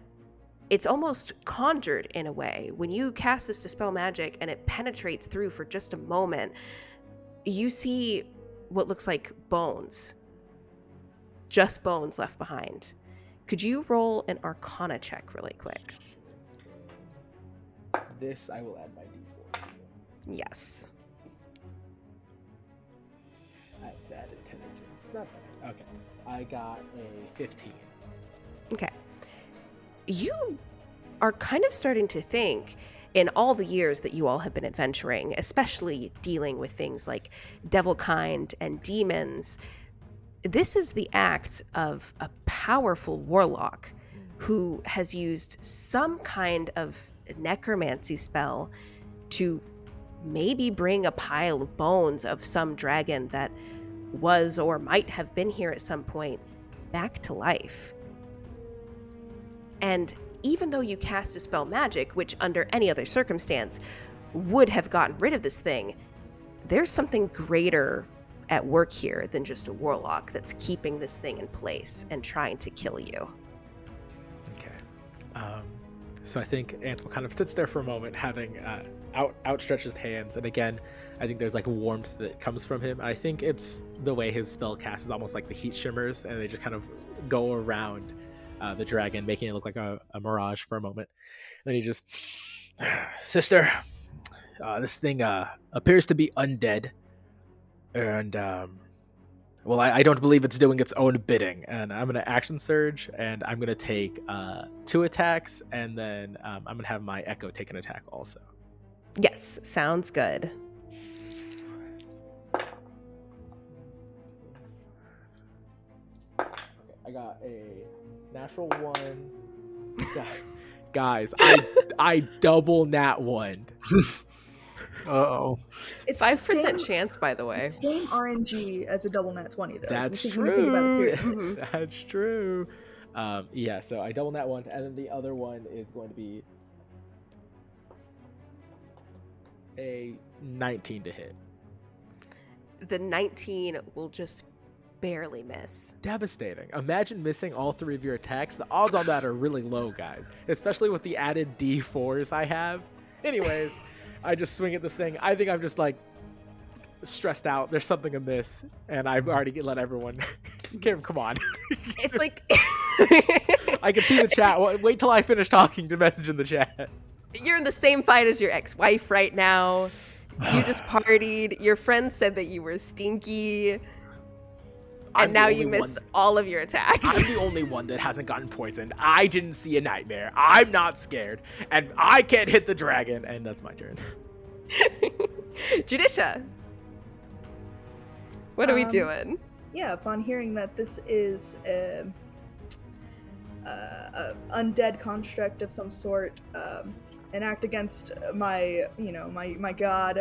it's almost conjured in a way. When you cast this Dispel Magic and it penetrates through for just a moment, you see what looks like bones. Just bones left behind. Could you roll an Arcana check really quick? This I will add my D4 to. Yes. That intelligence. Not bad. Okay. I got a 15. Okay. You are kind of starting to think, in all the years that you all have been adventuring, especially dealing with things like devilkind and demons, this is the act of a powerful warlock who has used some kind of necromancy spell to maybe bring a pile of bones of some dragon that was or might have been here at some point back to life. And even though you cast Dispel Magic, which under any other circumstance would have gotten rid of this thing, there's something greater at work here than just a warlock that's keeping this thing in place and trying to kill you. Okay. So I think Ansel kind of sits there for a moment, having outstretched his hands, and again, I think there's like warmth that comes from him. I think it's the way his spell cast is almost like the heat shimmers, and they just kind of go around the dragon, making it look like a mirage for a moment. And he just, sister, this thing appears to be undead, and well, I don't believe it's doing its own bidding. And I'm gonna action surge, and I'm gonna take 2 attacks, and then I'm gonna have my echo take an attack also. Yes, sounds good. Okay, I got a natural 1. Guys, I double nat 1. Uh-oh. It's 5% chance, by the way. Same RNG as a double nat 20, though. That's When you think about it true. seriously. That's true. Yeah, so I double nat 1, and then the other one is going to be a 19 to hit. The 19 will just barely miss. Devastating. Imagine missing all 3 of your attacks. The odds on that are really low, guys, especially with the added D4s I have. Anyways, I just swing at this thing. I think I'm just like stressed out. There's something amiss, and I've already let everyone. Come on. It's like I can see the chat. Wait till I finish talking to message in the chat. you're in the same fight as your ex-wife right now. You just partied. Your friends said that you were stinky. And now you missed all of your attacks. I'm the only one that hasn't gotten poisoned. I didn't see a nightmare. I'm not scared. And I can't hit the dragon. And that's my turn. Judicia, what are we doing? Yeah, upon hearing that this is a undead construct of some sort, an act against my god,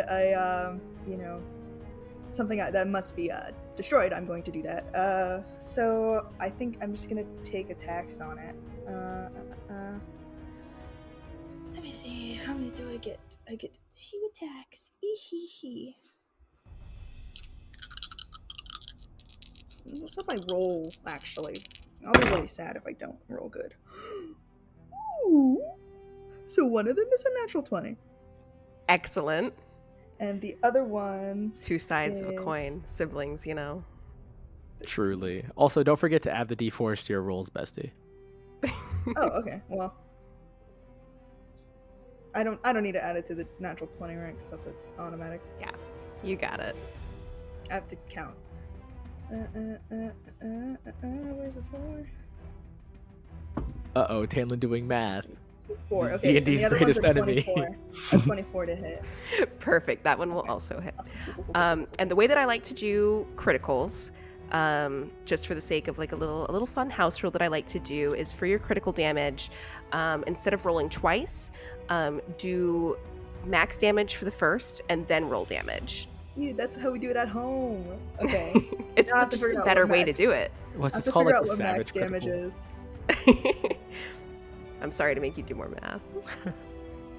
something that must be destroyed, I'm going to do that. So I think I'm just gonna take attacks on it. Let me see, how many do I get? I get 2 attacks. Ehehe. Let's see if I roll, actually. I'll be really sad if I don't roll good. Ooh. So one of them is a natural 20. Excellent. And the other one... 2 sides of a is- coin. Siblings, you know. Truly. Also, don't forget to add the D4s to your rolls, bestie. Oh, okay. Well, I don't need to add it to the natural 20, right? Because that's an automatic. Yeah, you got it. I have to count. Where's the 4? Uh-oh, Tanlin doing math. 4. Okay. and D&D's the other greatest one's a enemy. 24. A 24 to hit. Perfect. That one will also hit. And the way that I like to do criticals, just for the sake of like a little fun house rule that I like to do, is for your critical damage, instead of rolling twice, do max damage for the first and then roll damage. Dude, that's how we do it at home. Okay. It's I'll have to just figure a out better what way to max- do it. What's I have this to called? figure Like out the what max savage damage critical? is. I'm sorry to make you do more math.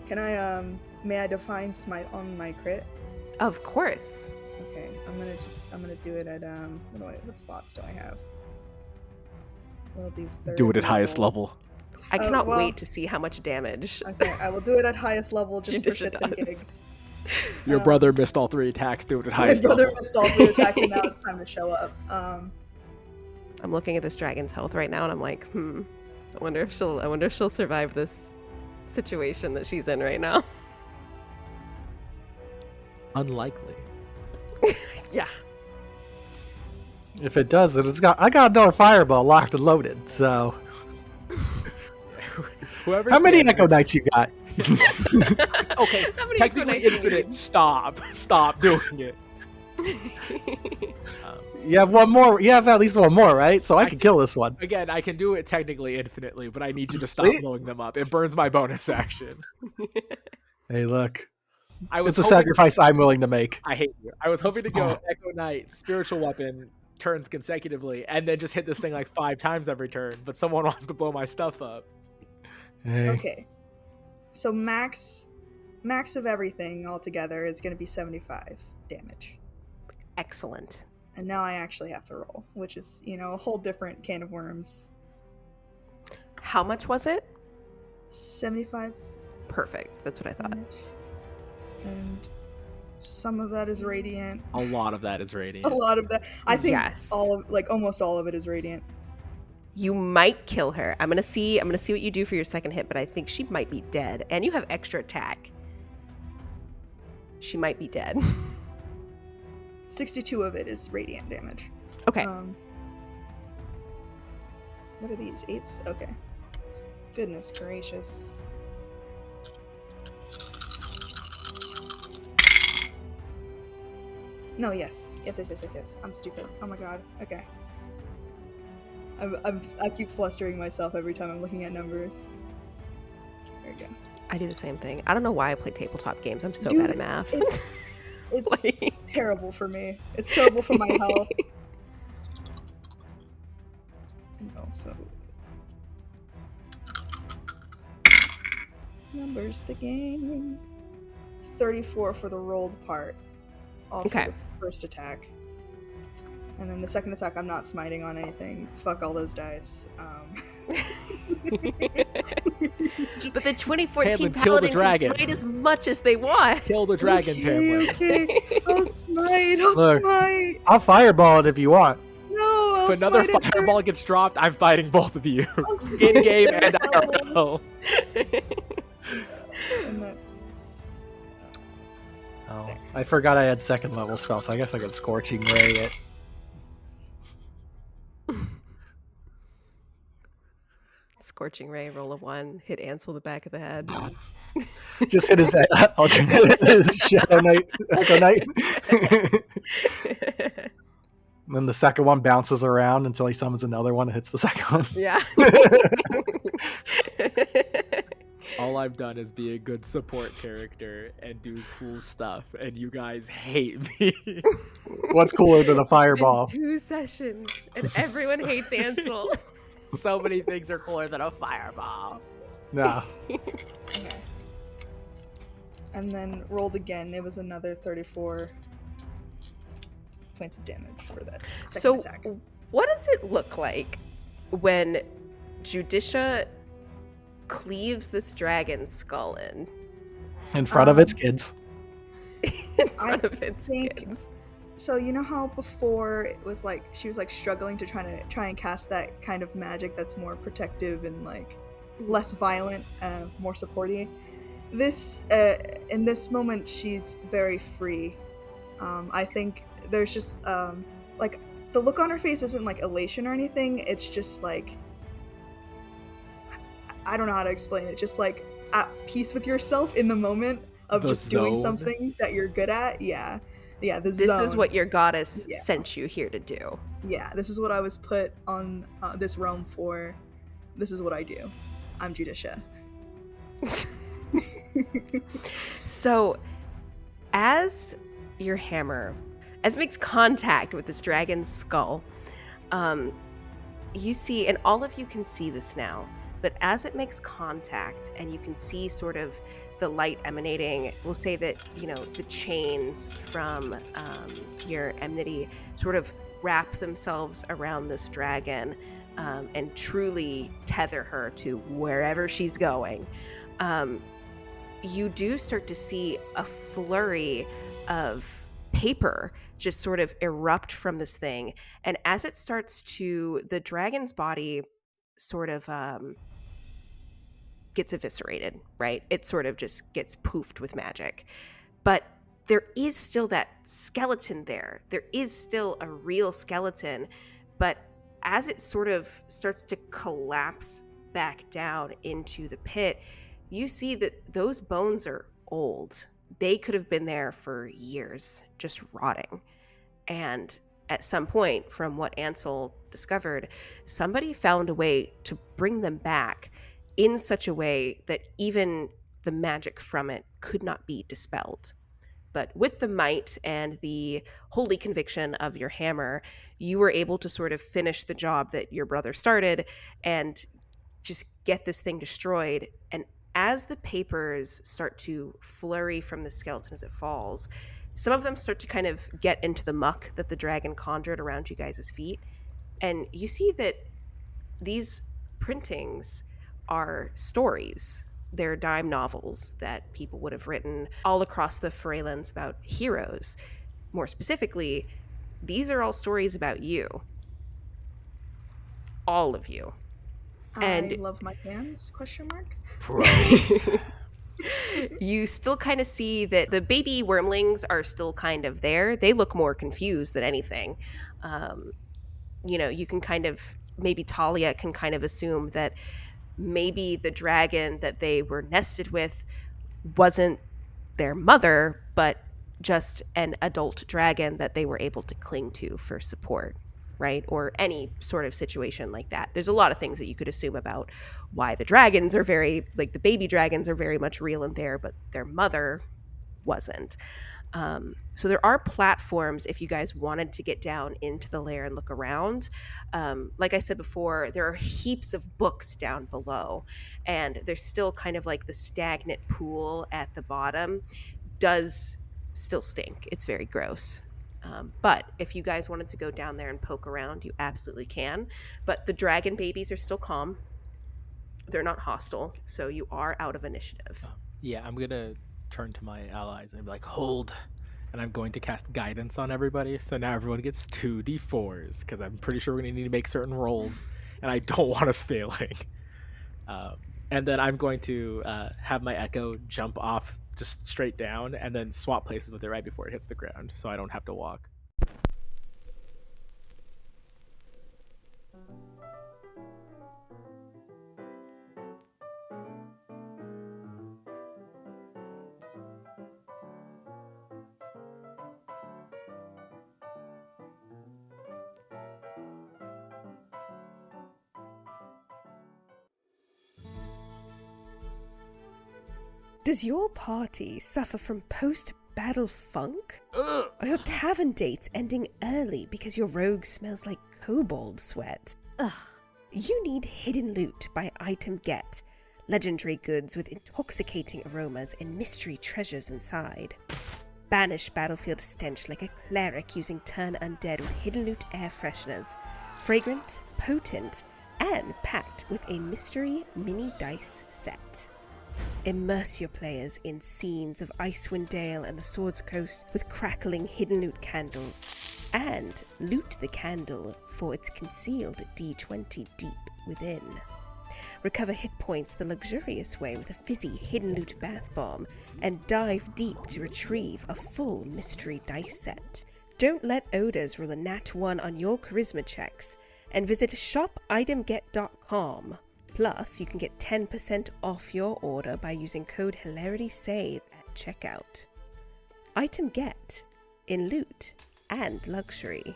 Can I may I define smite on my crit? Of course. Okay, I'm gonna do it at what slots do I have? We'll do third Do it at highest level. I cannot well- wait to see how much damage. Okay, I will do it at highest level just for Judisha shits and does. gigs. Your brother missed all 3 attacks. Do it at My highest brother level. missed all 3 attacks, and now it's time to show up. I'm looking at this dragon's health right now, and I'm like, I wonder if she'll survive this situation that she's in right now. Unlikely. Yeah. If it does, I got another fireball locked and loaded. So, Whoever's how many the Echo Knights you got? Okay, How many technically Echo Knights do you infinite. Stop doing it. You have one more. You have at least one more, right? So I can kill this one. Again, I can do it technically infinitely, but I need you to stop See? blowing them up. It burns my bonus action. Hey, look. I was It's a hoping- sacrifice I'm willing to make. I hate you. I was hoping to go Echo Knight, spiritual weapon, turns consecutively, and then just hit this thing like 5 times every turn, but someone wants to blow my stuff up. Hey. Okay, so max of everything altogether is going to be 75 damage. Excellent. And now I actually have to roll, which is, a whole different can of worms. How much was it? 75 Perfect. That's what I thought. damage. And some of that is radiant. A lot of that is radiant. A lot of that. I think Yes. almost all of it is radiant. You might kill her. I'm gonna see what you do for your second hit, but I think she might be dead. And you have extra attack. She might be dead. 62 of it is radiant damage. Okay. What are these? 8s? Okay. Goodness gracious. No, yes. Yes. I'm stupid. Oh my god. Okay. I keep flustering myself every time I'm looking at numbers. There we go. I do the same thing. I don't know why I play tabletop games. I'm so Dude, bad at math. It's Like- terrible for me. It's terrible for my health. And also... Numbers the game. 34 for the rolled part. All Okay. for the first attack. And then the second attack, I'm not smiting on anything. Fuck all those dice. But the 2014 Hamlin, kill the Paladin can dragon. smite as much as they want. Kill the dragon, Tamlin. Okay. I'll smite. Look. Smite. I'll fireball it if you want. No, I'll If another smite it fireball gets dropped, I'm fighting both of you. I'll smite In game it and at IRL. And that's... Oh, I forgot I had second level spells, so I guess I could Scorching Ray it. Scorching Ray, roll a 1, hit Ansel the back of the head. Just hit his alternate his Shadow Knight, Echo Knight. And then the second one bounces around until he summons another one and hits the second one. Yeah. All I've done is be a good support character and do cool stuff, and you guys hate me. What's cooler than a fireball? It's been 2 sessions, and everyone hates Ansel. So many things are cooler than a fireball. No. Okay. And then rolled again. It was another 34 points of damage for that second So, attack. what does it look like when Judisha cleaves this dragon's skull In front of its kids. in front of its think- kids? So you know how before it was like she was like struggling to try and cast that kind of magic that's more protective and like less violent, more supporty. This in this moment she's very free. I think there's just like the look on her face isn't like elation or anything. It's just like I don't know how to explain it. Just like at peace with yourself in the moment of The just doing zone? something that you're good at. Yeah. The This zone. is what your goddess Yeah. sent you here to do. Yeah, this is what I was put on this realm for. This is what I do. I'm Judisha. So, as your hammer, as it makes contact with this dragon's skull, you see, and all of you can see this now, But as it makes contact and you can see sort of the light emanating, we'll say that, the chains from your enmity sort of wrap themselves around this dragon and truly tether her to wherever she's going. You do start to see a flurry of paper just sort of erupt from this thing. And as it starts to, the dragon's body sort of gets eviscerated, right? It sort of just gets poofed with magic. But there is still that skeleton there. There is still a real skeleton. But as it sort of starts to collapse back down into the pit, you see that those bones are old. They could have been there for years, just rotting. And at some point, from what Ansel discovered, somebody found a way to bring them back in such a way that even the magic from it could not be dispelled. But with the might and the holy conviction of your hammer, you were able to sort of finish the job that your brother started and just get this thing destroyed. And as the papers start to flurry from the skeleton as it falls, some of them start to kind of get into the muck that the dragon conjured around you guys' feet. And you see that these printings are stories. They're dime novels that people would have written all across the Feraelands about heroes. More specifically, these are all stories about you. All of you. I love my hands, ? Pros. You still kind of see that the baby wormlings are still kind of there. They look more confused than anything. You can kind of, maybe Talia can kind of assume that maybe the dragon that they were nested with wasn't their mother, but just an adult dragon that they were able to cling to for support, right? Or any sort of situation like that. There's a lot of things that you could assume about why the dragons are the baby dragons are very much real and there, but their mother wasn't. So there are platforms if you guys wanted to get down into the lair and look around. Like I said before, there are heaps of books down below, and there's still kind of like the stagnant pool at the bottom does still stink. It's very gross. But if you guys wanted to go down there and poke around, you absolutely can. But the dragon babies are still calm. They're not hostile, so you are out of initiative. Yeah, I'm going to turn to my allies and be like, hold. And I'm going to cast guidance on everybody. So now everyone gets 2d4s because I'm pretty sure we're going to need to make certain rolls. And I don't want us failing. And then I'm going to have my echo jump off just straight down and then swap places with it right before it hits the ground so I don't have to walk. Does your party suffer from post-battle funk? Are your tavern dates ending early because your rogue smells like kobold sweat? Ugh. You need Hidden Loot by Item Get. Legendary goods with intoxicating aromas and mystery treasures inside. Banish battlefield stench like a cleric using Turn Undead with Hidden Loot air fresheners. Fragrant, potent, and packed with a mystery mini dice set. Immerse your players in scenes of Icewind Dale and the Swords Coast with crackling Hidden Loot candles, and loot the candle for its concealed D20 deep within. Recover hit points the luxurious way with a fizzy Hidden Loot bath bomb, and dive deep to retrieve a full mystery dice set. Don't let odors roll a nat 1 on your charisma checks, and visit shopitemget.com. Plus, you can get 10% off your order by using code HilaritySave at checkout. Item Get, in loot and luxury.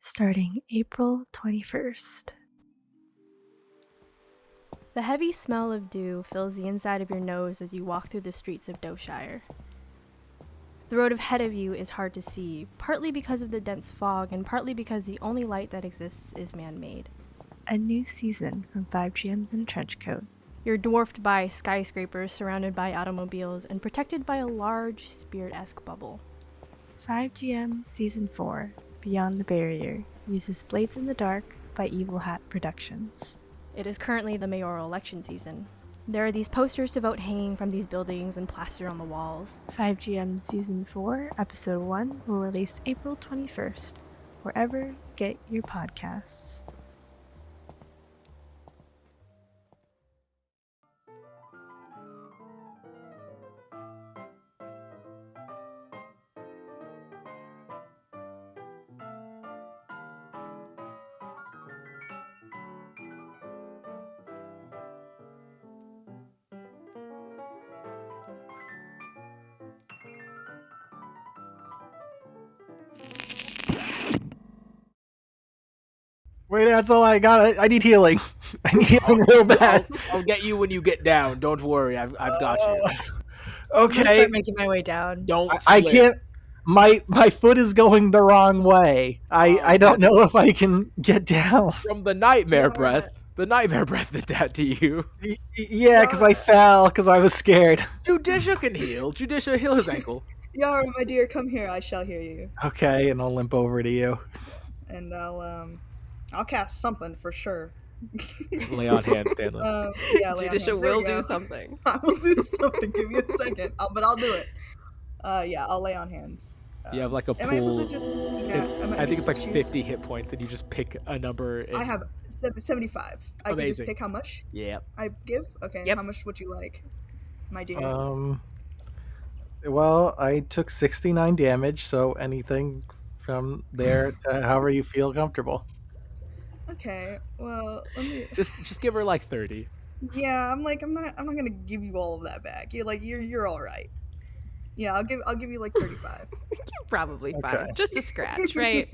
Starting April 21st. The heavy smell of dew fills the inside of your nose as you walk through the streets of Doughshire. The road ahead of you is hard to see, partly because of the dense fog and partly because the only light that exists is man-made. A new season from 5GMs in a trench coat. You're dwarfed by skyscrapers, surrounded by automobiles, and protected by a large spirit-esque bubble. 5GM Season 4, Beyond the Barrier, uses Blades in the Dark by Evil Hat Productions. It is currently the mayoral election season. There are these posters to vote hanging from these buildings and plastered on the walls. 5GM Season 4, Episode 1 will release April 21st, wherever you get your podcasts. Wait, that's all I got. I need healing. I need healing real bad. I'll get you when you get down. Don't worry, I've got you. I'm gonna Okay. start making my way down. Don't. I slip. can't. My foot is going the wrong way. I don't know if I can get down. From the nightmare breath. The nightmare breath did that to you. Yeah, because I fell because I was scared. Judicia can heal. Judicia, heal his ankle. Yara, my dear, come here. I shall hear you, Okay, and I'll limp over to you. and I'll cast something for sure. Lay on hands, Stanley. Yeah, lay on Judicial hands. There will we go. do something. I will do something. Give me a second. But I'll do it. Yeah, I'll lay on hands. You have like a Am I able pool. to just? Yeah, I think it's like choose- 50 hit points, and you just pick a number. And... I have 75. I can just Amazing. pick how much Yeah. I give. Okay. Yep. How much would you like, my dear? Well, I took 69 damage, so anything from there to however you feel comfortable. Okay. Well, let me. Just give her like 30. Yeah, I'm not gonna give you all of that back. You're all right. Yeah, I'll give you like 35. You're probably fine. Okay. Just a scratch, right?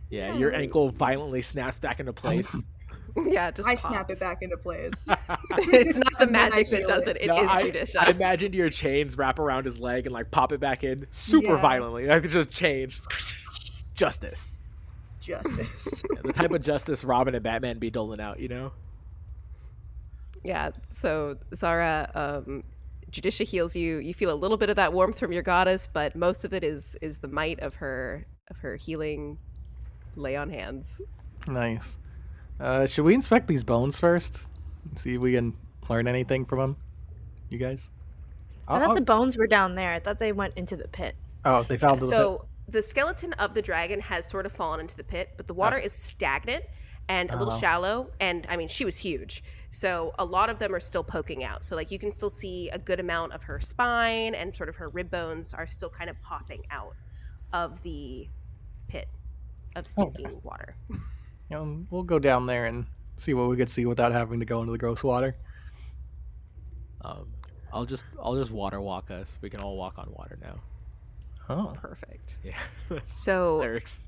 Yeah, your ankle violently snaps back into place. Yeah, just I pops. snap it back into place. It's not the And then I magic that heal does it. it. It No, is I Judicia. imagined your chains wrap around his leg and like pop it back in super Yeah. violently. Like it just changed. Justice. Justice. Yeah, the type of justice Robin and Batman be doling out, you know? Yeah, so Zara, Judicia heals you. You feel a little bit of that warmth from your goddess, but most of it is the might of her healing lay on hands. Nice. Should we inspect these bones first? See if we can learn anything from them? You guys? I thought the bones were down there. I thought they went into the pit. Oh, they fell into the pit. So the skeleton of the dragon has sort of fallen into the pit, but the water is stagnant and a little Oh. shallow. And I mean, she was huge. So a lot of them are still poking out. So like you can still see a good amount of her spine and sort of her rib bones are still kind of popping out of the pit of stinking water. We'll go down there and see what we could see without having to go into the gross water. I'll just water walk us. We can all walk on water now. Oh. Perfect. Yeah. So Lyrics.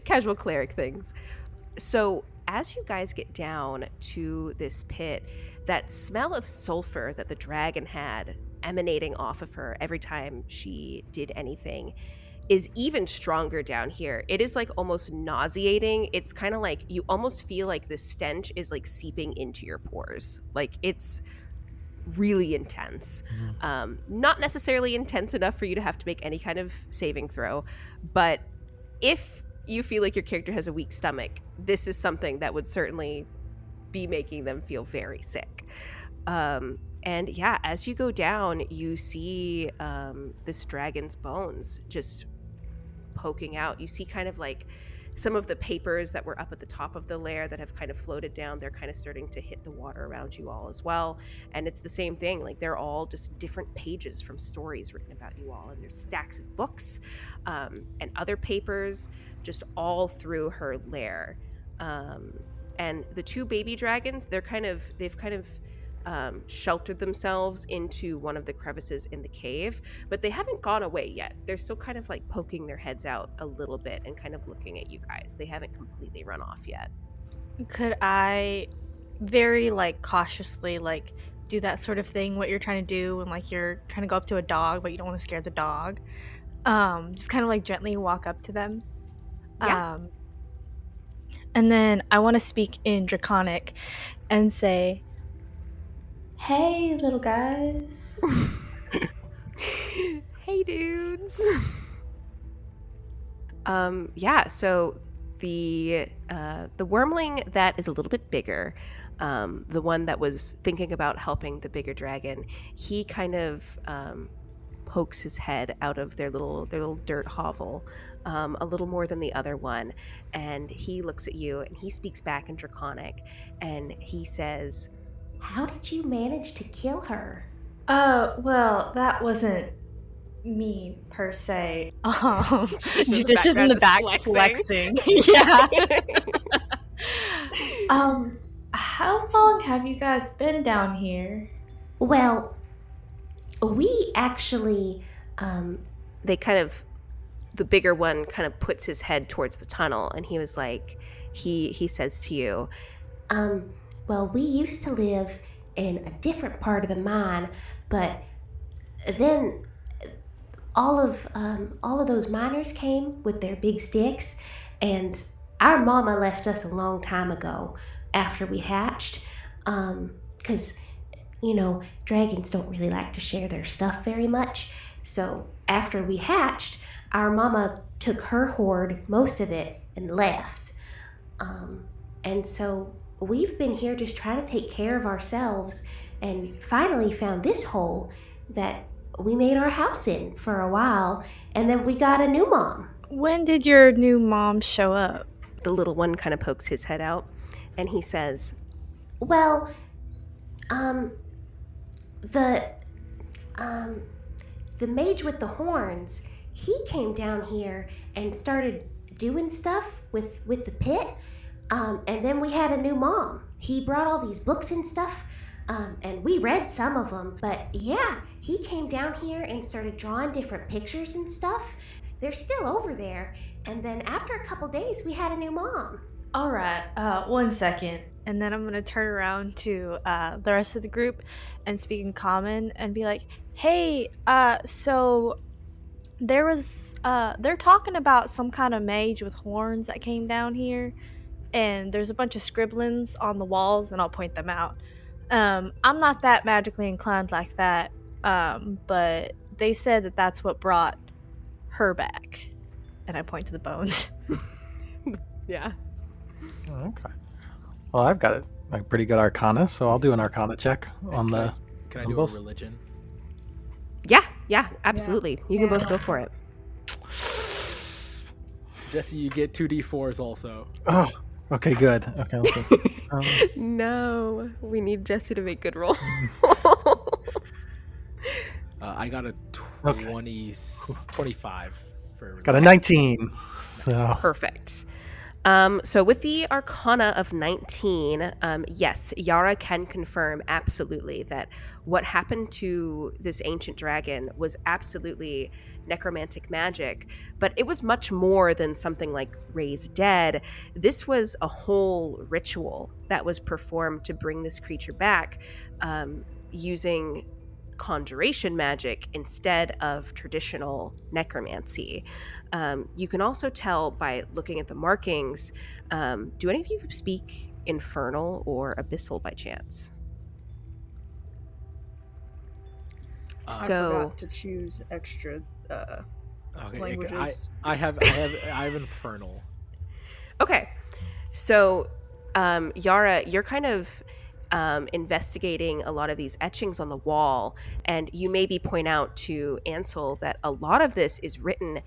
casual cleric things. So as you guys get down to this pit, that smell of sulfur that the dragon had emanating off of her every time she did anything is even stronger down here. It is like almost nauseating. It's kind of like you almost feel like the stench is like seeping into your pores. Like it's really intense. Not necessarily intense enough for you to have to make any kind of saving throw, but if you feel like your character has a weak stomach, this is something that would certainly be making them feel very sick. And yeah, as you go down, you see this dragon's bones just poking out. You see kind of like some of the papers that were up at the top of the lair that have kind of floated down. They're kind of starting to hit the water around you all as well. And it's the same thing. Like they're all just different pages from stories written about you all. And there's stacks of books and other papers just all through her lair. And the two baby dragons, they've kind of sheltered themselves into one of the crevices in the cave, but they haven't gone away yet. They're still kind of like poking their heads out a little bit and kind of looking at you guys. They haven't completely run off yet. Could I very like cautiously like do that sort of thing, what you're trying to do when like you're trying to go up to a dog but you don't want to scare the dog. Just kind of like gently walk up to them. Yeah. And then I want to speak in Draconic and say, "Hey, little guys." Hey, dudes. Yeah, so the wormling that is a little bit bigger, the one that was thinking about helping the bigger dragon, he kind of pokes his head out of their little dirt hovel, a little more than the other one, and he looks at you and he speaks back in Draconic, and he says, "How did you manage to kill her?" Well, that wasn't me per se. Judicious in the back flexing. Yeah. How long have you guys been down here? Well, we actually, They kind of, the bigger one kind of puts his head towards the tunnel, and he was like, he says to you, well, we used to live in a different part of the mine, but then all of those miners came with their big sticks, and our mama left us a long time ago after we hatched, because dragons don't really like to share their stuff very much. So after we hatched, our mama took her hoard, most of it, and left. And so we've been here just trying to take care of ourselves, and finally found this hole that we made our house in for a while, and then we got a new mom. When did your new mom show up? the little one kind of pokes his head out, and he says, Well, the mage with the horns, he came down here and started doing stuff with the pit, and then we had a new mom. He brought all these books and stuff, and we read some of them, but yeah, he came down here and started drawing different pictures and stuff. They're still over there, and then after a couple days, we had a new mom. All right, 1 second. And then I'm going to turn around to the rest of the group and speak in common and be like, hey, so there was, they're talking about some kind of mage with horns that came down here, and there's a bunch of scribblings on the walls, and I'll point them out. I'm not that magically inclined like that, but they said that that's what brought her back. And I point to the bones. yeah. Oh, okay. Well, I've got a pretty good arcana, so I'll do an arcana check on the. Can I do a both. religion? Yeah, absolutely. You can both go for it. Jesse, you get 2d4s also. Oh, okay, good. Okay, let's see. No, we need Jesse to make good rolls. I got a 25 for religion. Got a 19. So Perfect. So with the Arcana of 19, yes, Yara can confirm absolutely that what happened to this ancient dragon was absolutely necromantic magic, but it was much more than something like raise dead. This was a whole ritual that was performed to bring this creature back, using conjuration magic instead of traditional necromancy. You can also tell by looking at the markings. Do any of you speak Infernal or Abyssal by chance? I So forgot to choose extra Okay, languages. I have Infernal. okay, so Yara, you're kind of investigating a lot of these etchings on the wall, and you maybe point out to Ansel that a lot of this is written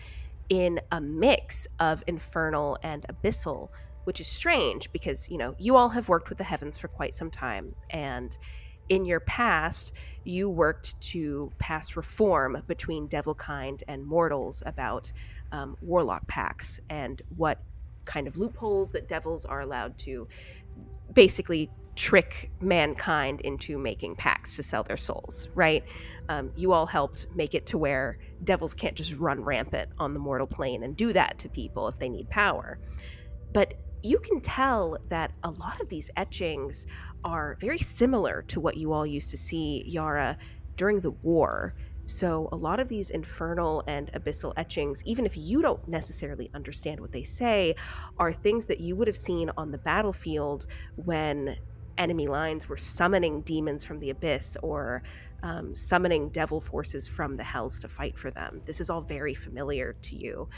in a mix of Infernal and Abyssal, which is strange because, you know, you all have worked with the heavens for quite some time, and in your past, you worked to pass reform between devilkind and mortals about warlock pacts and what kind of loopholes that devils are allowed to basically trick mankind into making pacts to sell their souls, right? You all helped make it to where devils can't just run rampant on the mortal plane and do that to people if they need power. But you can tell that a lot of these etchings are very similar to what you all used to see, Yara, during the war. So a lot of these infernal and abyssal etchings, even if you don't necessarily understand what they say, are things that you would have seen on the battlefield when enemy lines were summoning demons from the abyss or summoning devil forces from the hells to fight for them. This is all very familiar to you,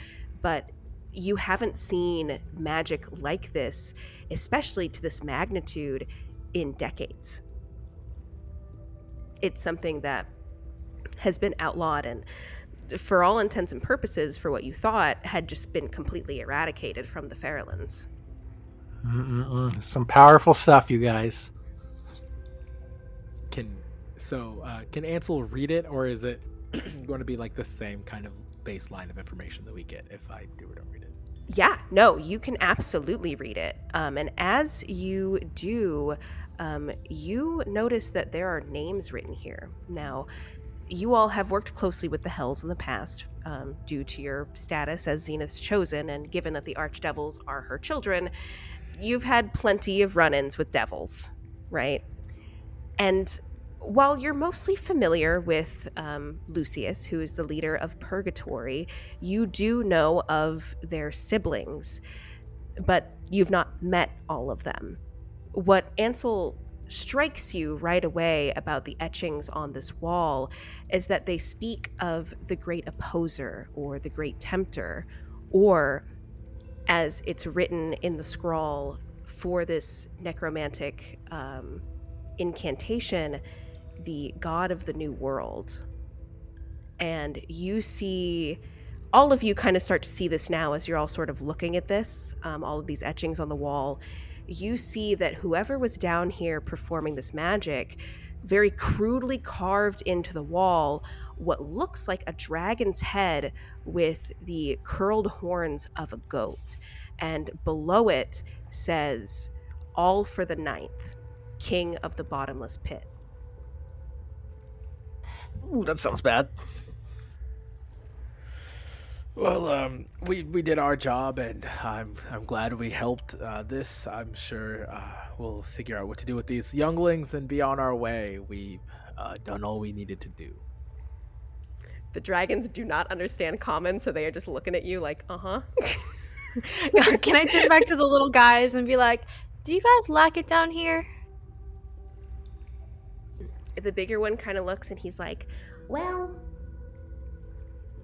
but you haven't seen magic like this, especially to this magnitude, in decades. It's something that has been outlawed and, for all intents and purposes, for what you thought, had just been completely eradicated from the Feraelands. Some powerful stuff, you guys. Can Ansel read it, or is it going to be like the same kind of baseline of information that we get if I do or don't read it? Yeah, no, you can absolutely read it. And as you do, you notice that there are names written here. Now, you all have worked closely with the Hells in the past, due to your status as Zenith's chosen, and given that the Archdevils are her children, you've had plenty of run-ins with devils, right? And while you're mostly familiar with Lucius, who is the leader of Purgatory, you do know of their siblings, but you've not met all of them. What Ansel strikes you right away about the etchings on this wall is that they speak of the Great Opposer or the Great Tempter, or, as it's written in the scrawl for this necromantic incantation, the God of the New World. And you see, all of you kind of start to see this now as you're all sort of looking at this, all of these etchings on the wall. You see that whoever was down here performing this magic very crudely carved into the wall what looks like a dragon's head with the curled horns of a goat. And below it says, "All for the Ninth, King of the Bottomless Pit." Ooh, that sounds bad. Well, we did our job, and I'm glad we helped this. I'm sure we'll figure out what to do with these younglings and be on our way. We've done all we needed to do. The dragons do not understand common, so they are just looking at you like, uh-huh. Can I turn back to the little guys and be like, do you guys like it down here? The bigger one kind of looks and he's like, Well,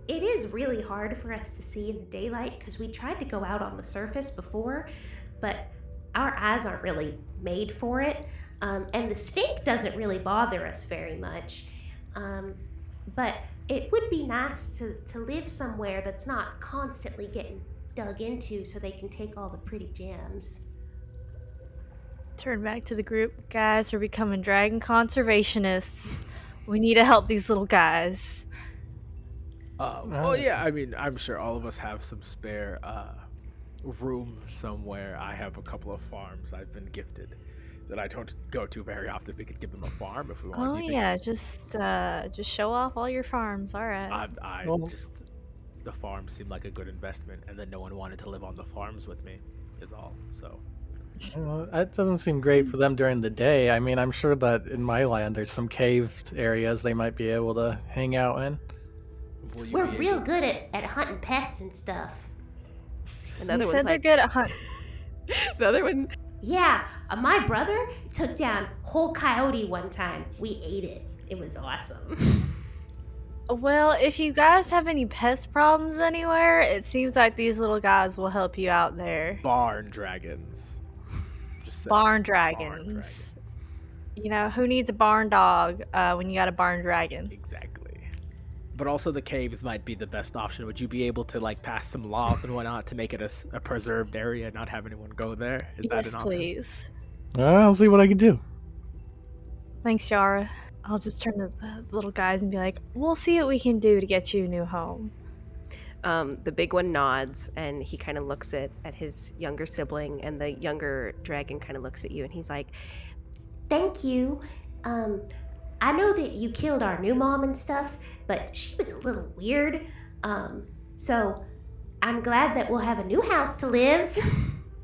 it is really hard for us to see in the daylight because we tried to go out on the surface before, but our eyes aren't really made for it, and the stink doesn't really bother us very much. But it would be nice to live somewhere that's not constantly getting dug into so they can take all the pretty gems. Turn back to the group. Guys, we're becoming dragon conservationists. We need to help these little guys. Well, yeah, I mean, I'm sure all of us have some spare room somewhere. I have a couple of farms I've been gifted that I don't go to very often. We could give them a farm if we want. Oh yeah, just show off all your farms. All right. The farms seemed like a good investment, and then no one wanted to live on the farms with me, is all. So. Well, that doesn't seem great for them during the day. I mean, I'm sure that in my land there's some caved areas they might be able to hang out in. We're real good at hunting pests and stuff. Another Who one's said they're like, good at hunt? the other one, Yeah, my brother took down whole coyote one time. We ate it. It was awesome. Well, if you guys have any pest problems anywhere, it seems like these little guys will help you out there. Barn dragons. Just saying. Barn dragons. You know, who needs a barn dog when you got a barn dragon? Exactly. But also the caves might be the best option. Would you be able to like pass some laws and whatnot to make it a preserved area, not have anyone go there? Is that Yes, an option? please. I'll see what I can do. Thanks, Yara. I'll just turn to the little guys and be like, we'll see what we can do to get you a new home. the big one nods and he kind of looks at his younger sibling, and the younger dragon kind of looks at you and he's like, Thank you. I know that you killed our new mom and stuff, but she was a little weird. So I'm glad that we'll have a new house to live.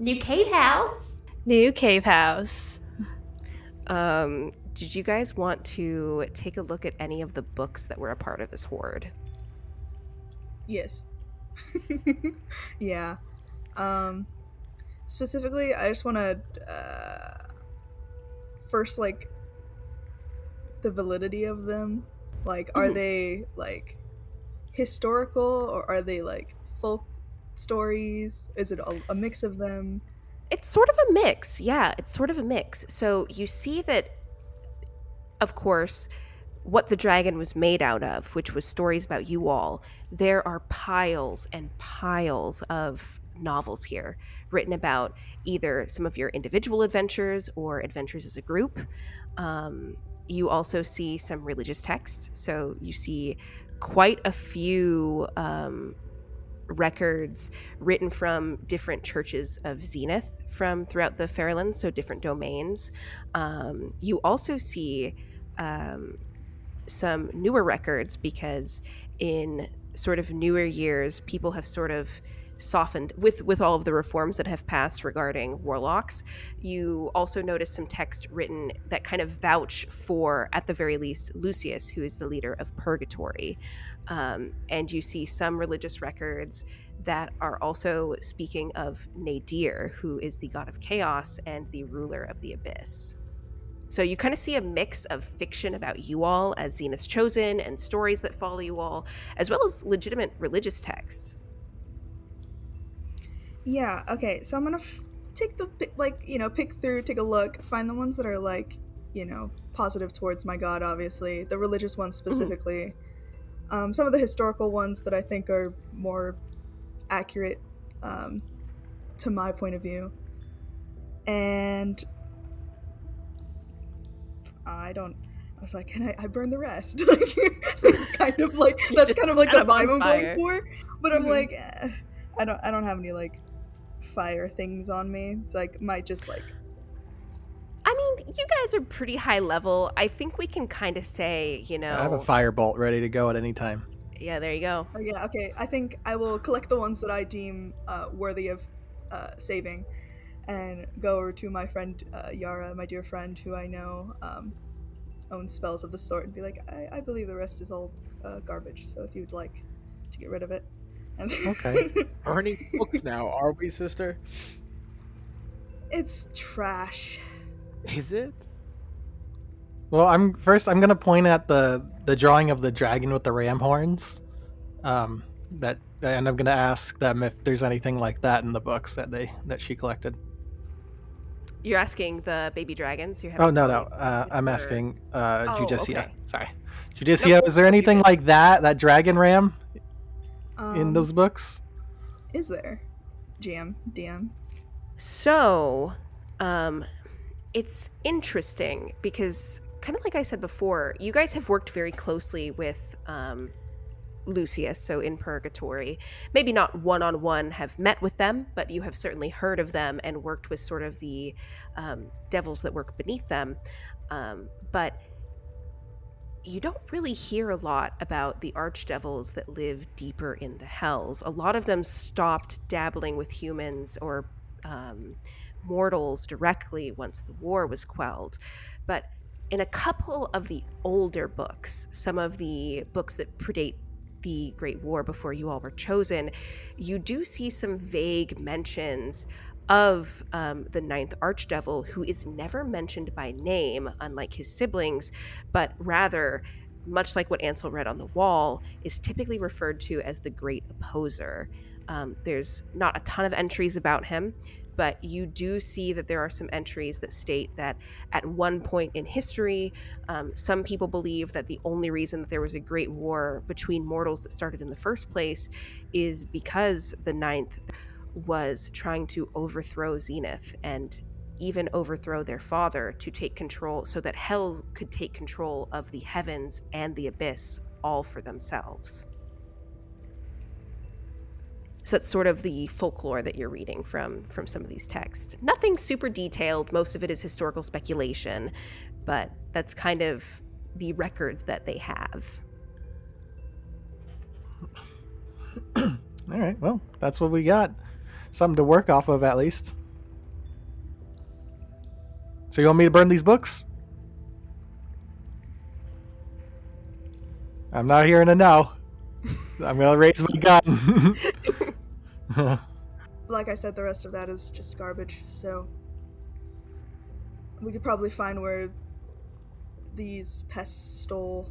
New cave house. New cave house. Did you guys want to take a look at any of the books that were a part of this horde? Yes. Yeah. Specifically, I just want to first, like, the validity of them. Like, are they, like, historical, or are they, like, folk stories? Is it a mix of them? It's sort of a mix. Yeah, it's sort of a mix. So you see that, of course, what the dragon was made out of, which was stories about you all, there are piles and piles of novels here written about either some of your individual adventures or adventures as a group. You also see some religious texts. So you see quite a few records written from different churches of Zenith from throughout the Feraelands, so different domains. You also see some newer records, because in sort of newer years, people have sort of softened with all of the reforms that have passed regarding warlocks. You also notice some text written that kind of vouch for, at the very least, Lucius, who is the leader of Purgatory. And you see some religious records that are also speaking of Nadir, who is the god of chaos and the ruler of the abyss. So you kind of see a mix of fiction about you all as Zenith's chosen and stories that follow you all, as well as legitimate religious texts. Yeah, okay, so I'm gonna take the, pick through, take a look, find the ones that are, like, positive towards my god, obviously, the religious ones specifically. Some of the historical ones that I think are more accurate to my point of view. And I was like, can I burn the rest? Like, kind of like, that's kind of like the vibe I'm going for. But I'm like, I don't have any, like, fire things on me. It's like, might just, like, I mean, you guys are pretty high level. I think we can kind of say, I have a firebolt ready to go at any time. Yeah, there you go. Oh, yeah, okay. I think I will collect the ones that I deem worthy of saving, and go over to my friend Yara, my dear friend, who I know owns spells of the sort, and be like, I believe the rest is all garbage, so if you'd like to get rid of it. And Okay. Burning books now, are we, sister? It's trash. Is it? Well, I'm gonna point at the drawing of the dragon with the ram horns. And I'm gonna ask them if there's anything like that in the books that she collected. You're asking the baby dragons? Oh no. I'm asking Judicia. Okay. Sorry, Judicia. Is there anything like that dragon ram in those books? Is there? DM. So, it's interesting because, kind of like I said before, you guys have worked very closely with Lucius, so in Purgatory. Maybe not one-on-one have met with them, but you have certainly heard of them and worked with sort of the devils that work beneath them. But you don't really hear a lot about the Archdevils that live deeper in the hells. A lot of them stopped dabbling with humans or mortals directly once the war was quelled. But in a couple of the older books, some of the books that predate the Great War before you all were chosen, you do see some vague mentions of the ninth Archdevil, who is never mentioned by name, unlike his siblings, but rather, much like what Ansel read on the wall, is typically referred to as the Great Opposer. There's not a ton of entries about him, but you do see that there are some entries that state that at one point in history, some people believe that the only reason that there was a great war between mortals that started in the first place is because the ninth was trying to overthrow Zenith and even overthrow their father to take control, so that hell could take control of the heavens and the abyss all for themselves. So that's sort of the folklore that you're reading from some of these texts. Nothing super detailed. Most of it is historical speculation, but that's kind of the records that they have. All right, well, that's what we got. Something to work off of, at least. So you want me to burn these books? I'm not hearing a no. I'm gonna raise my gun. Like I said, the rest of that is just garbage, so we could probably find where these pests stole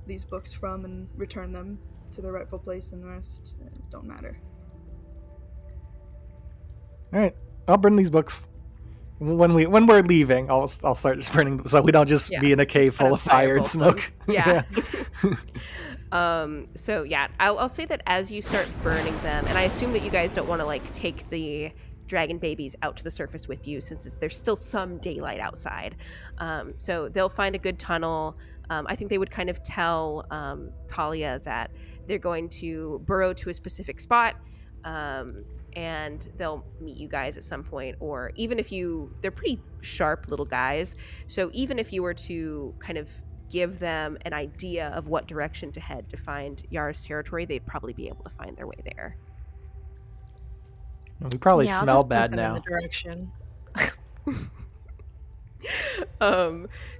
these books from and return them to their rightful place, and the rest don't matter. All right, I'll burn these books. When we're leaving, I'll start just burning them so we don't just be in a cave full of fire and smoke. Yeah. So yeah, I'll say that as you start burning them, and I assume that you guys don't want to like take the dragon babies out to the surface with you since there's still some daylight outside. So they'll find a good tunnel. I think they would kind of tell Talia that they're going to burrow to a specific spot. And they'll meet you guys at some point, or even if they're pretty sharp little guys, so even if you were to kind of give them an idea of what direction to head to find Yara's territory, they'd probably be able to find their way there. We probably I'll smell just point bad them now. in the direction.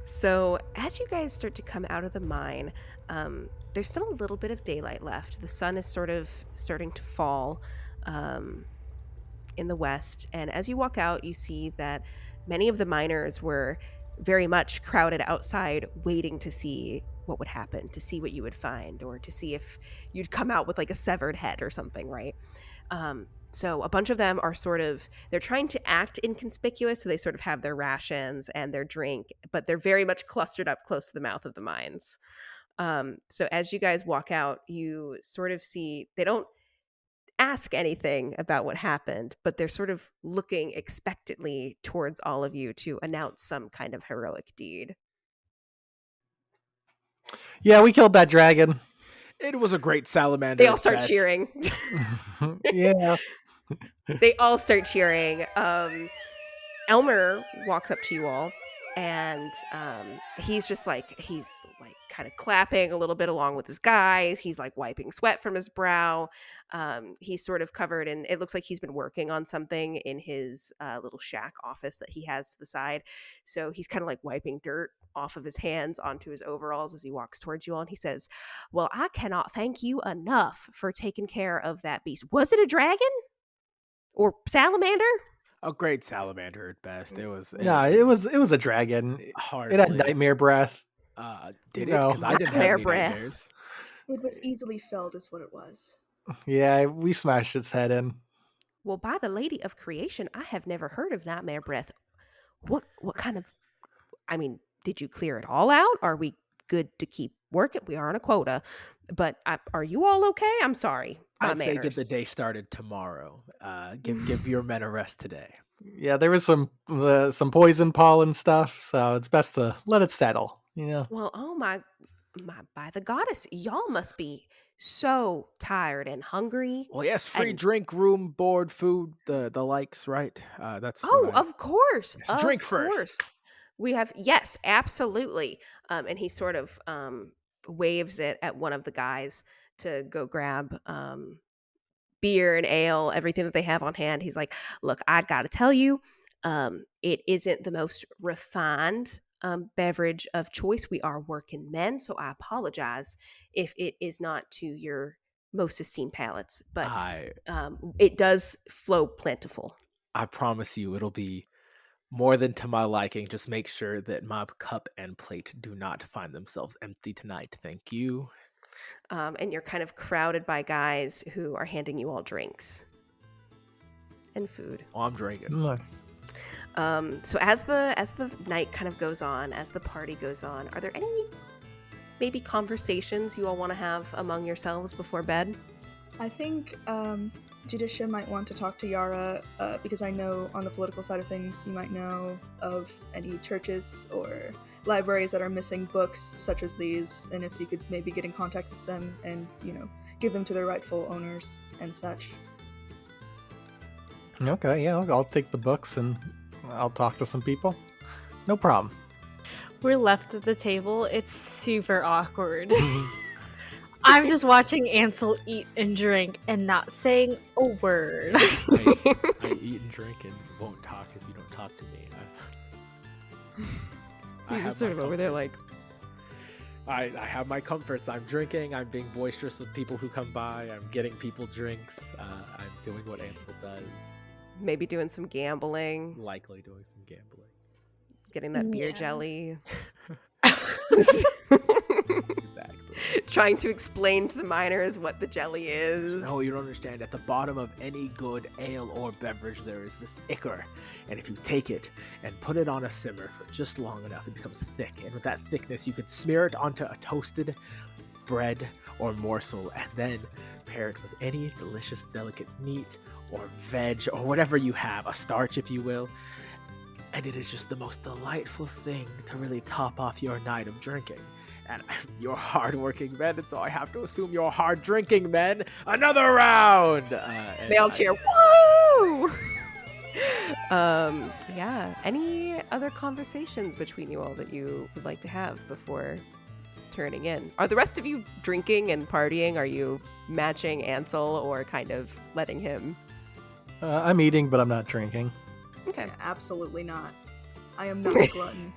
So as you guys start to come out of the mine, there's still a little bit of daylight left. The sun is sort of starting to fall in the west, and as you walk out, you see that many of the miners were very much crowded outside waiting to see what would happen, to see what you would find, or to see if you'd come out with like a severed head or something, right? So a bunch of them are they're trying to act inconspicuous, so they sort of have their rations and their drink, but they're very much clustered up close to the mouth of the mines. So as you guys walk out, you sort of see they don't ask anything about what happened, but they're sort of looking expectantly towards all of you to announce some kind of heroic deed. Yeah, we killed that dragon. It was a great salamander. They all start cheering. Yeah. They all start cheering. Elmer walks up to you all, and he's kind of clapping a little bit along with his guys. He's like wiping sweat from his brow. He's sort of covered in, it looks like he's been working on something in his little shack office that he has to the side. So he's kind of like wiping dirt off of his hands onto his overalls as he walks towards you all. And he says, "Well, I cannot thank you enough for taking care of that beast. Was it a dragon? Or salamander?" A great salamander at best. It was a dragon. Hardly. It had nightmare breath. Did it? No. Because I didn't have Nightmare any breath. nightmares. It was easily felled, is what it was. Yeah, we smashed its head in. Well, by the Lady of Creation, I have never heard of nightmare breath. What kind of, did you clear it all out? Are we good to keep working? We are on a quota, but are you all okay? I'm sorry. I'd say get the day started tomorrow. Give your men a rest today. Yeah, there was some poison pollen stuff, so it's best to let it settle. You know. Well, oh my, by the goddess, y'all must be so tired and hungry. Well, yes, free drink, room, board, food, the likes, right? That's of course. Yes, drink first. Course. We have, yes, absolutely. And he sort of waves it at one of the guys to go grab beer and ale, everything that they have on hand. He's like, "Look, I gotta tell you, it isn't the most refined beverage of choice. We are working men, so I apologize if it is not to your most esteemed palates, but it does flow plentiful. I promise you it'll be more than to my liking. Just make sure that my cup and plate do not find themselves empty tonight. Thank you." And you're kind of crowded by guys who are handing you all drinks and food. Oh, I'm drinking. Nice. So as the night kind of goes on, as the party goes on, are there any maybe conversations you all want to have among yourselves before bed? I think Judicia might want to talk to Yara because I know on the political side of things you might know of any churches or libraries that are missing books such as these, and if you could maybe get in contact with them and, give them to their rightful owners and such. Okay, yeah, I'll take the books and I'll talk to some people. No problem. We're left at the table. It's super awkward. I'm just watching Ansel eat and drink and not saying a word. I eat and drink and won't talk if you don't talk to me. I He's have just sort my of over there comforts. like, I have my comforts. I'm drinking. I'm being boisterous with people who come by. I'm getting people drinks. I'm doing what Ansel does. maybe doing some gambling, Likely doing some gambling. getting that beer Yeah. jelly. Exactly. Trying to explain to the miners what the jelly is. No, you don't understand. At the bottom of any good ale or beverage, there is this ichor. And if you take it and put it on a simmer for just long enough, it becomes thick. And with that thickness, you can smear it onto a toasted bread or morsel and then pair it with any delicious, delicate meat or veg or whatever you have, a starch, if you will. And it is just the most delightful thing to really top off your night of drinking. And you're hardworking men, and so I have to assume you're hard drinking men. Another round! They all cheer, woo! Yeah. Any other conversations between you all that you would like to have before turning in? Are the rest of you drinking and partying? Are you matching Ansel or kind of letting him? I'm eating, but I'm not drinking. Okay. Absolutely not. I am not a glutton.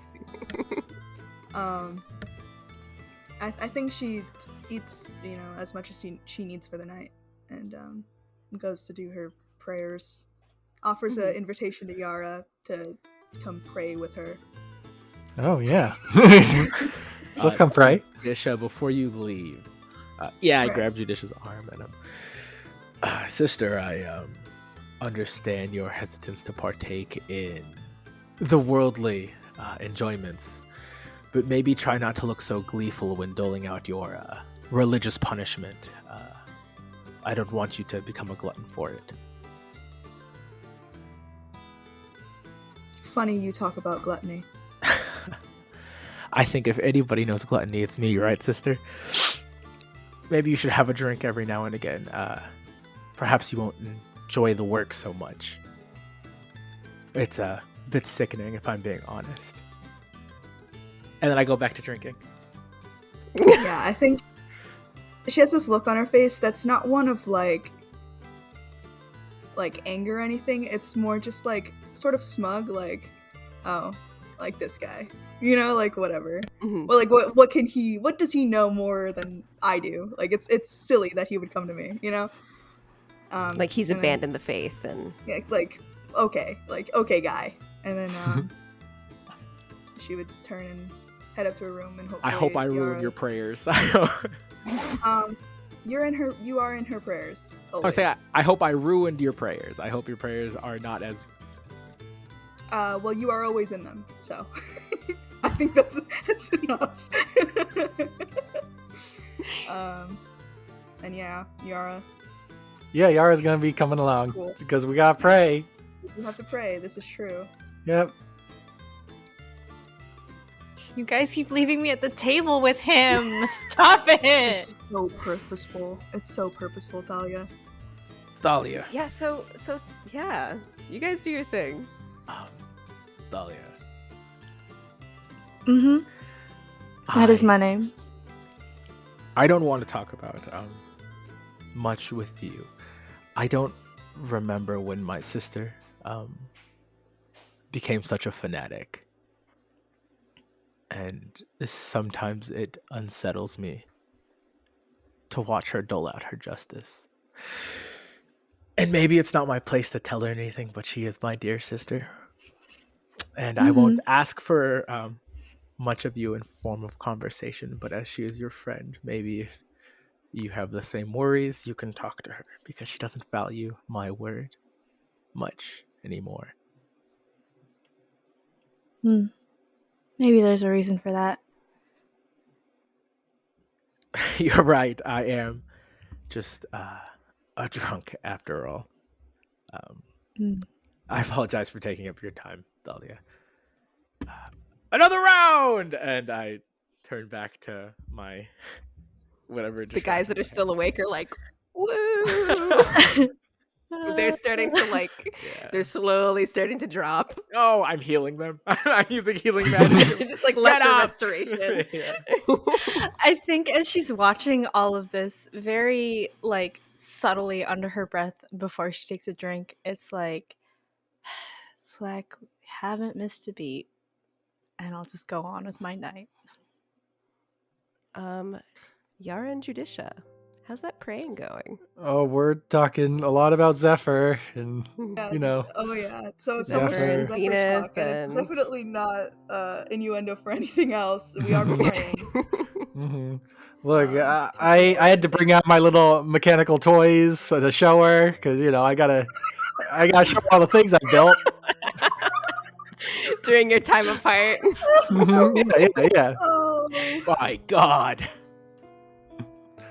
I think she eats, as much as she needs for the night, and goes to do her prayers. Offers an invitation to Yara to come pray with her. Oh, yeah. We'll come pray. Judisha, before you leave. I Right. grabbed Judicia's arm and sister, I understand your hesitance to partake in the worldly enjoyments, but maybe try not to look so gleeful when doling out your religious punishment. I don't want you to become a glutton for it. Funny you talk about gluttony. I think if anybody knows gluttony, it's me, right, sister? Maybe you should have a drink every now and again. Perhaps you won't enjoy the work so much. It's a bit sickening, if I'm being honest. And then I go back to drinking. Yeah, I think she has this look on her face that's not one of like anger or anything. It's more just like sort of smug, like, oh, like this guy, like whatever. Mhm. Well, like what does he know more than I do? Like it's silly that he would come to me, Like he's and then- abandoned the faith and Yeah, like okay guy. And then she would turn and head up to her room and hopefully I hope I ruined Yara- your prayers. you are in her prayers. I Always. say I hope I ruined your prayers. I hope your prayers are not as. Well, you are always in them, so I think that's enough. And yeah, Yara, Yeah, Yara's gonna be coming along Cool. because we gotta pray. you have to pray. This is true. Yep. You guys keep leaving me at the table with him. Stop it. It's so purposeful. It's so purposeful, Thalia. Thalia. yeah. So yeah, you guys do your thing. Thalia. Mm-hmm. That is my name. I don't want to talk about much with you. I don't remember when my sister became such a fanatic. And sometimes it unsettles me to watch her dole out her justice. And maybe it's not my place to tell her anything, but she is my dear sister. And I won't ask for much of you in form of conversation, but as she is your friend, maybe if you have the same worries, you can talk to her, because she doesn't value my word much anymore. Maybe there's a reason for that. You're right, I am just a drunk after all. I apologize for taking up your time, Thalia. Another round! And I turn back to my whatever. The guys that are still awake are like, woo! They're starting to Yeah. they're slowly starting to drop. Oh, I'm healing them. I'm using healing magic. Just like lesser up! restoration. Yeah. I think as she's watching all of this, very subtly under her breath before she takes a drink, it's like we haven't missed a beat. and I'll just go on with my night. Yara and Judicia, how's that praying going? Oh, we're talking a lot about Zephyr and Yeah, you know. oh yeah. So much Zephyr. Zephyr Zenith talk, and it's and- definitely not innuendo for anything else. We are praying. Mm-hmm. Look, To I had to say- bring out my little mechanical toys to show her because I gotta show her all the things I built. During your time apart. Mhm. Yeah. Oh. My God.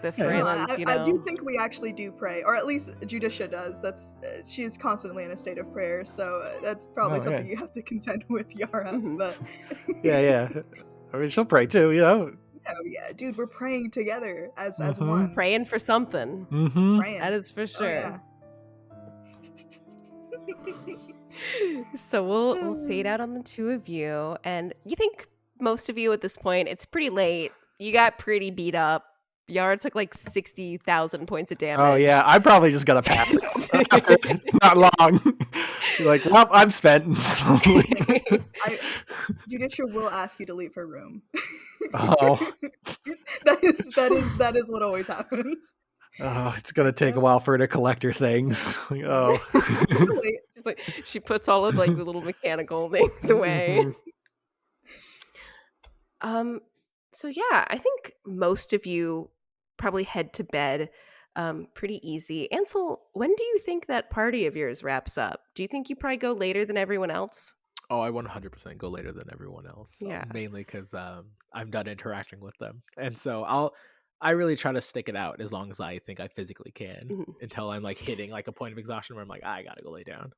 The Yeah. Feraelands, I do think we actually do pray, or at least Judicia does. That's she's constantly in a state of prayer, so that's probably Oh, something yeah. you have to contend with, Yara. Mhm. But Yeah. I mean, she'll pray too, yeah, dude, we're praying together as Mhm. one. Praying for something. Mm-hmm. Praying. That is for Oh, sure. yeah. So we'll fade out on the two of you, and you think most of you at this point, it's pretty late. You got pretty beat up. Yara took like 60,000 points of damage. Oh yeah, I'm probably just gonna pass after not long. Like, well, I'm spent. Judicia will ask you to leave her room. Oh. that is what always happens. Oh, it's gonna take a while for her to collect her things. Like, oh. Wait, Just like she puts all of like the little mechanical things away. So yeah, I think most of you probably head to bed pretty easy. Ansel, when do you think that party of yours wraps up? Do you think you probably go later than everyone else? Oh, I 100% go later than everyone else. Yeah. Mainly because I'm done interacting with them, and so I really try to stick it out as long as I think I physically can Mhm. until I'm like hitting like a point of exhaustion where I'm like, I gotta go lay down.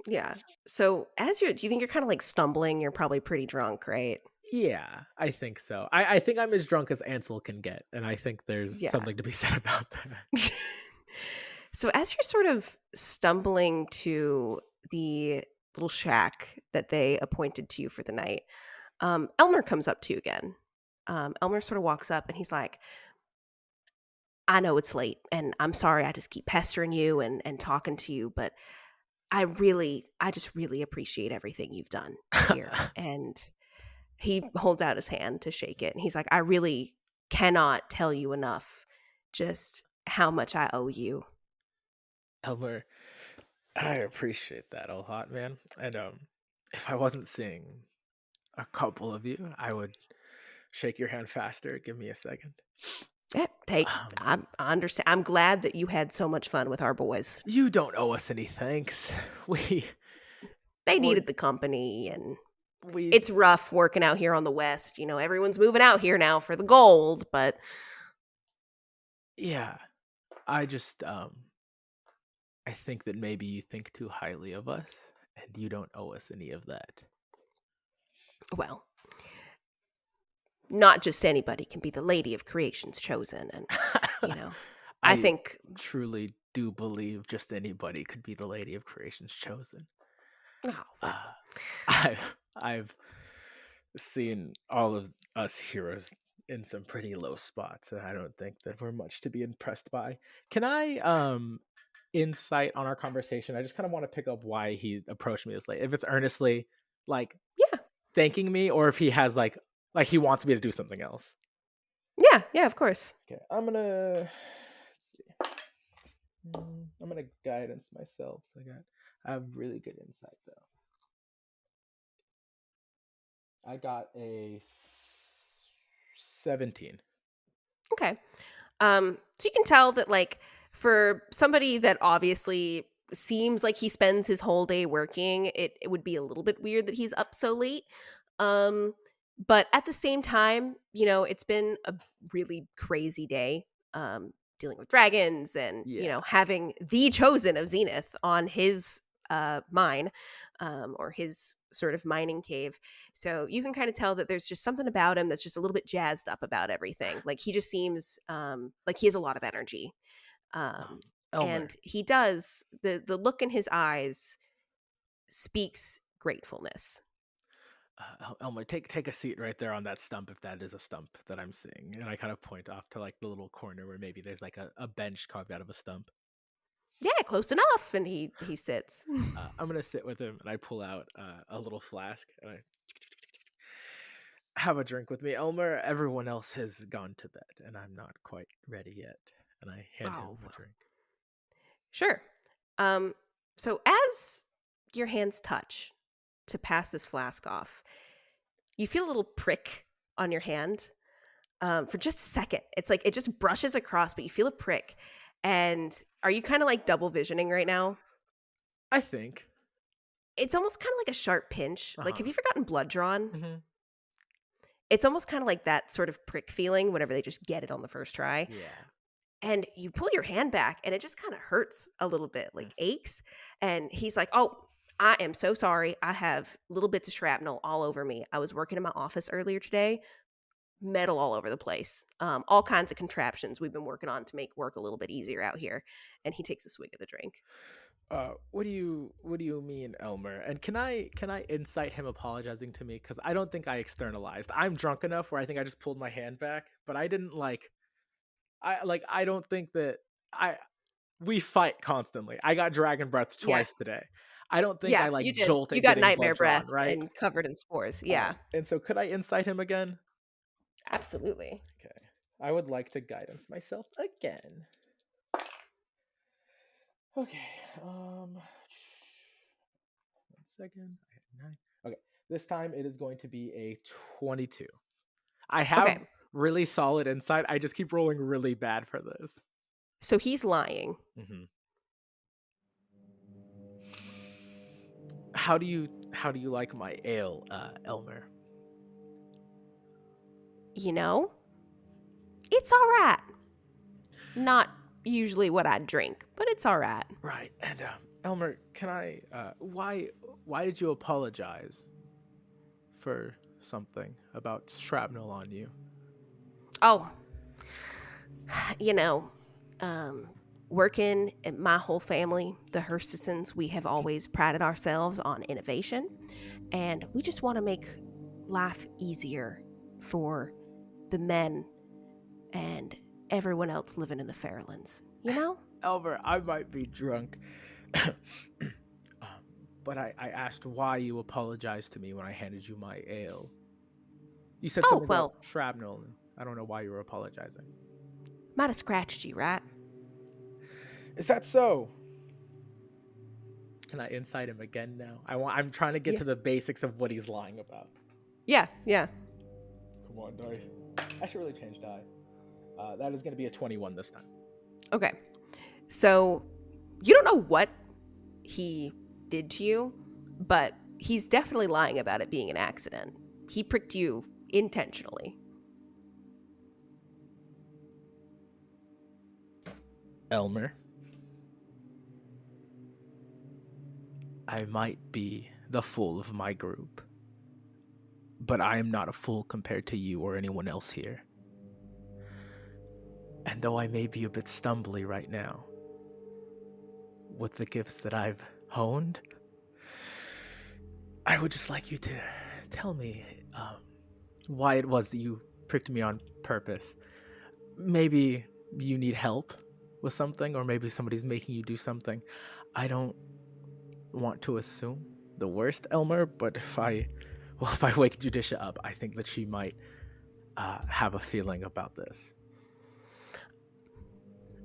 Yeah. So do you think you're kind of like stumbling? You're probably pretty drunk, right? Yeah, I think so. I think I'm as drunk as Ansel can get, and I think there's Yeah. something to be said about that. So as you're sort of stumbling to the little shack that they appointed to you for the night, Elmer comes up to you again. Elmer sort of walks up and he's like, I know it's late and I'm sorry I just keep pestering you and talking to you, but I just really appreciate everything you've done here. And he holds out his hand to shake it. And he's like, I really cannot tell you enough just how much I owe you. Elmer, I appreciate that a lot, man. And if I wasn't seeing a couple of you, I would shake your hand faster. Give me a second. Yeah, hey, I understand. I'm glad that you had so much fun with our boys. You don't owe us any thanks. They needed the company, and We it's rough working out here on the West. You know, everyone's moving out here now for the gold, but yeah. I just I think that maybe you think too highly of us, and you don't owe us any of that. well, not just anybody can be the Lady of Creation's chosen, and you know, I think truly do believe just anybody could be the Lady of Creation's chosen. I've seen all of us heroes in some pretty low spots, and I don't think that we're much to be impressed by. Can I insight on our conversation? I just kind of want to pick up why he approached me this late. If it's earnestly like thanking me, or if he has like he wants me to do something else. Yeah, of course. Okay, I'm gonna guidance myself. I have really good insight though. I got a 17. Okay. So you can tell that, like, for somebody that obviously seems like he spends his whole day working, it would be a little bit weird that he's up so late. But at the same time, you know, it's been a really crazy day, dealing with dragons and, you know, having the chosen of Zenith on his mine, or his sort of mining cave. So you can kind of tell that there's just something about him that's just a little bit jazzed up about everything. Like he just seems like he has a lot of energy. And he does, the look in his eyes speaks gratefulness. Elmer, take a seat right there on that stump, if that is a stump that I'm seeing. And I kind of point off to like the little corner where maybe there's like a bench carved out of a stump. Yeah, close enough. And he sits. I'm gonna sit with him, and I pull out a little flask, and have a drink with me, Elmer. Everyone else has gone to bed, and I'm not quite ready yet. And I hand him Oh, a drink. sure. So as your hands touch to pass this flask off, you feel a little prick on your hand for just a second. It's like it just brushes across, but you feel a prick. And are you kind of like double visioning right now? I think. It's almost kind of like a sharp pinch. Like, have you ever gotten blood drawn? Mm-hmm. It's almost kind of like that sort of prick feeling whenever they just get it on the first try. Yeah. And you pull your hand back and it just kind of hurts a little bit, like aches. And he's like, oh, I am so sorry. I have little bits of shrapnel all over me. I was working in my office earlier today. Metal all over the place. All kinds of contraptions we've been working on to make work a little bit easier out here. And he takes a swig of the drink. What do you mean, Elmer? And can I incite him apologizing to me? Because I don't think I externalized. I'm drunk enough where I think I just pulled my hand back, but I didn't I don't think that we fight constantly. I got dragon breath twice today. I don't think I you did. jolted. You got getting nightmare blood drawn, breath right? and covered in spores. Yeah, And so could I incite him again? absolutely. Okay. I would like to guidance myself again. Okay. 1 second. I had 9. Okay. This time it is going to be a 22. I have really solid insight. I just keep rolling really bad for this. So he's lying. Mm-hmm. How do you like my ale, Elmer? You know, it's all right. Not usually what I drink, but it's all right. Right. And Elmer, can I why did you apologize for something about shrapnel on you? Oh, you know, working in my whole family, the Hurstisons, we have always prided ourselves on innovation, and we just want to make life easier for the men and everyone else living in the Feraelands, you know? Elmer, I might be drunk, but I asked why you apologized to me when I handed you my ale. You said something about shrapnel, and I don't know why you were apologizing. Might have scratched you, right? Is that so? Can I incite him again now? I'm trying to get to the basics of what he's lying about. Yeah. Come on, die. I should really change die. That is going to be a 21 this time. Okay. So you don't know what he did to you, but he's definitely lying about it being an accident. He pricked you intentionally. Elmer, I might be the fool of my group, but I am not a fool compared to you or anyone else here. And though I may be a bit stumbly right now, with the gifts that I've honed, I would just like you to tell me why it was that you pricked me on purpose. Maybe you need help with something, or maybe somebody's making you do something. I don't want to assume the worst, Elmer, but if I wake Judicia up, I think that she might have a feeling about this.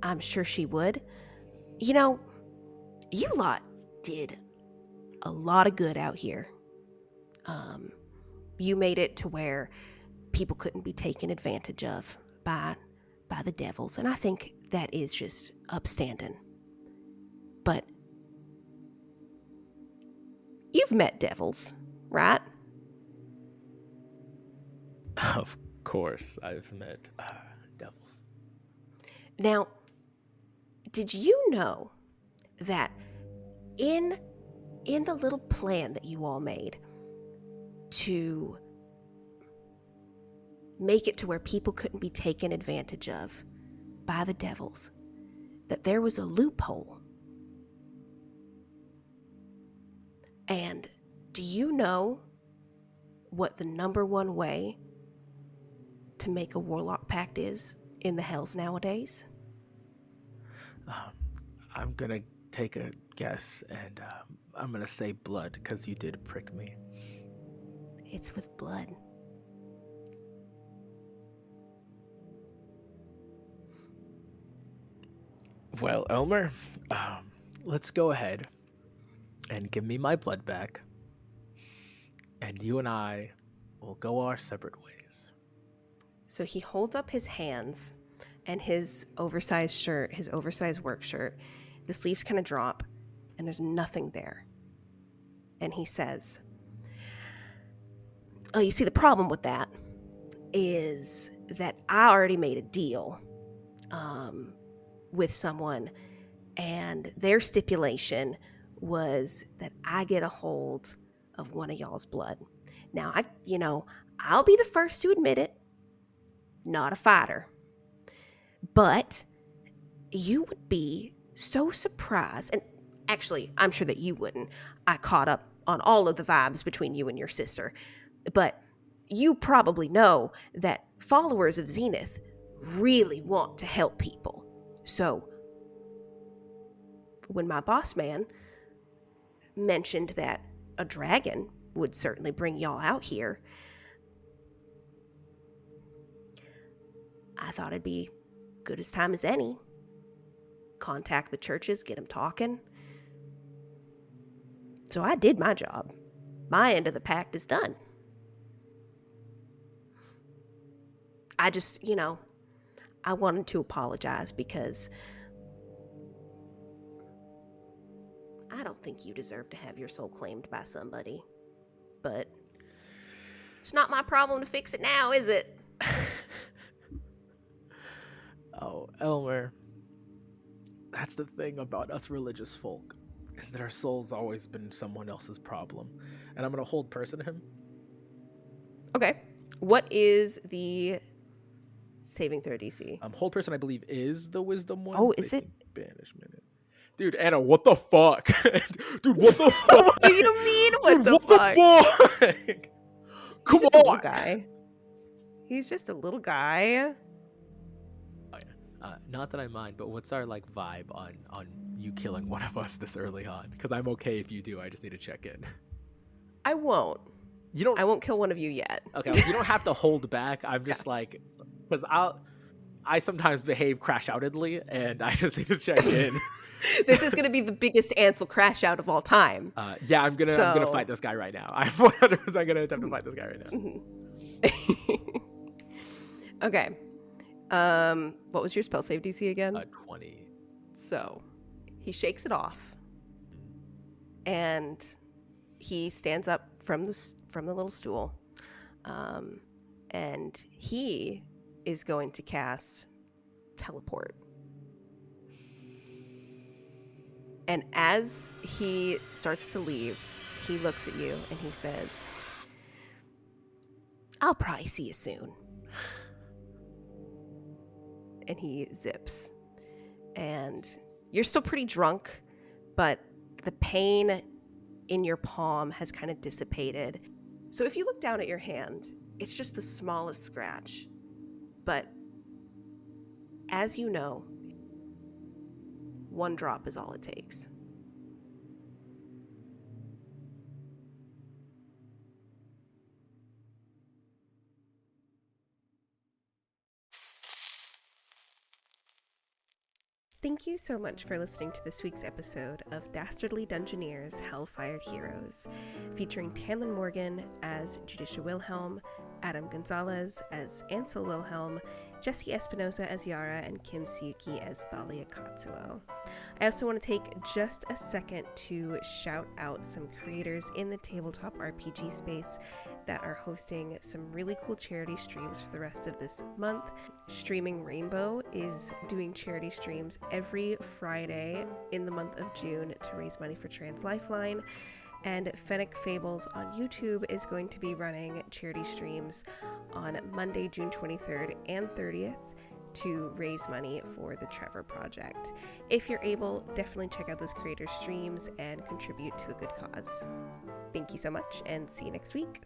I'm sure she would. You know, you lot did a lot of good out here. You made it to where people couldn't be taken advantage of by the devils, and I think that is just upstanding. But you've met devils, right? Of course, I've met devils. Now, did you know that in the little plan that you all made to make it to where people couldn't be taken advantage of by the devils, that there was a loophole? And do you know what the number one way to make a warlock pact is in the hells nowadays? I'm gonna take a guess, and I'm gonna say blood, because you did prick me. It's with blood. Well, Elmer, let's go ahead and give me my blood back, and you and I will go our separate ways. So he holds up his hands, and his oversized shirt, his oversized work shirt, the sleeves kind of drop, and there's nothing there. And he says, "Oh, you see, the problem with that is that I already made a deal with someone, and their stipulation was that I get a hold of one of y'all's blood. Now, I'll be the first to admit it, not a fighter, but you would be so surprised, and actually, I'm sure that you wouldn't. I caught up on all of the vibes between you and your sister, but you probably know that followers of Zenith really want to help people. So when my boss man mentioned that a dragon would certainly bring y'all out here, I thought it'd be good as time as any. Contact the churches, get them talking. So I did my job. My end of the pact is done. I just, I wanted to apologize because I don't think you deserve to have your soul claimed by somebody. But it's not my problem to fix it now, is it? Oh, Elmer, that's the thing about us religious folk, is that our soul's always been someone else's problem. And I'm going to hold person him. Okay. What is the saving throw DC? Hold person, I believe, is the wisdom one. Oh, is it? Banishment. Dude, Anna, what the fuck? Dude, what the fuck? What do you mean, what Dude, the what fuck? the fuck? Come He's just a little on. guy. He's just a little guy. Not that I mind, but what's our vibe on you killing one of us this early on? Because I'm okay if you do. I just need to check in. I won't. I won't kill one of you yet. Okay, you don't have to hold back. I'm just because I sometimes behave crash-outedly, and I just need to check in. This is gonna be the biggest Ansel crash out of all time. Yeah, I'm gonna fight this guy right now. I'm 100% gonna attempt to fight this guy right now. Okay. What was your spell save DC again? 20. So he shakes it off, and he stands up from the little stool, and he is going to cast teleport. And as he starts to leave, he looks at you and he says, "I'll probably see you soon." And he zips. And you're still pretty drunk, but the pain in your palm has kind of dissipated. So if you look down at your hand, it's just the smallest scratch. But as you know, one drop is all it takes. Thank you so much for listening to this week's episode of Dastardly Dungeoneers Hellfired Heroes, featuring Tanlin Morgan as Judicia Wilhelm, Adam Gonzalez as Ansel Wilhelm, Jesse Espinosa as Yara, and Kim Suyuki as Thalia Katsuo. I also want to take just a second to shout out some creators in the tabletop RPG space that are hosting some really cool charity streams for the rest of this month. Streaming Rainbow is doing charity streams every Friday in the month of June to raise money for Trans Lifeline. And Fennec Fables on YouTube is going to be running charity streams on Monday, June 23rd and 30th to raise money for the Trevor Project. If you're able, definitely check out those creator streams and contribute to a good cause. Thank you so much, and see you next week.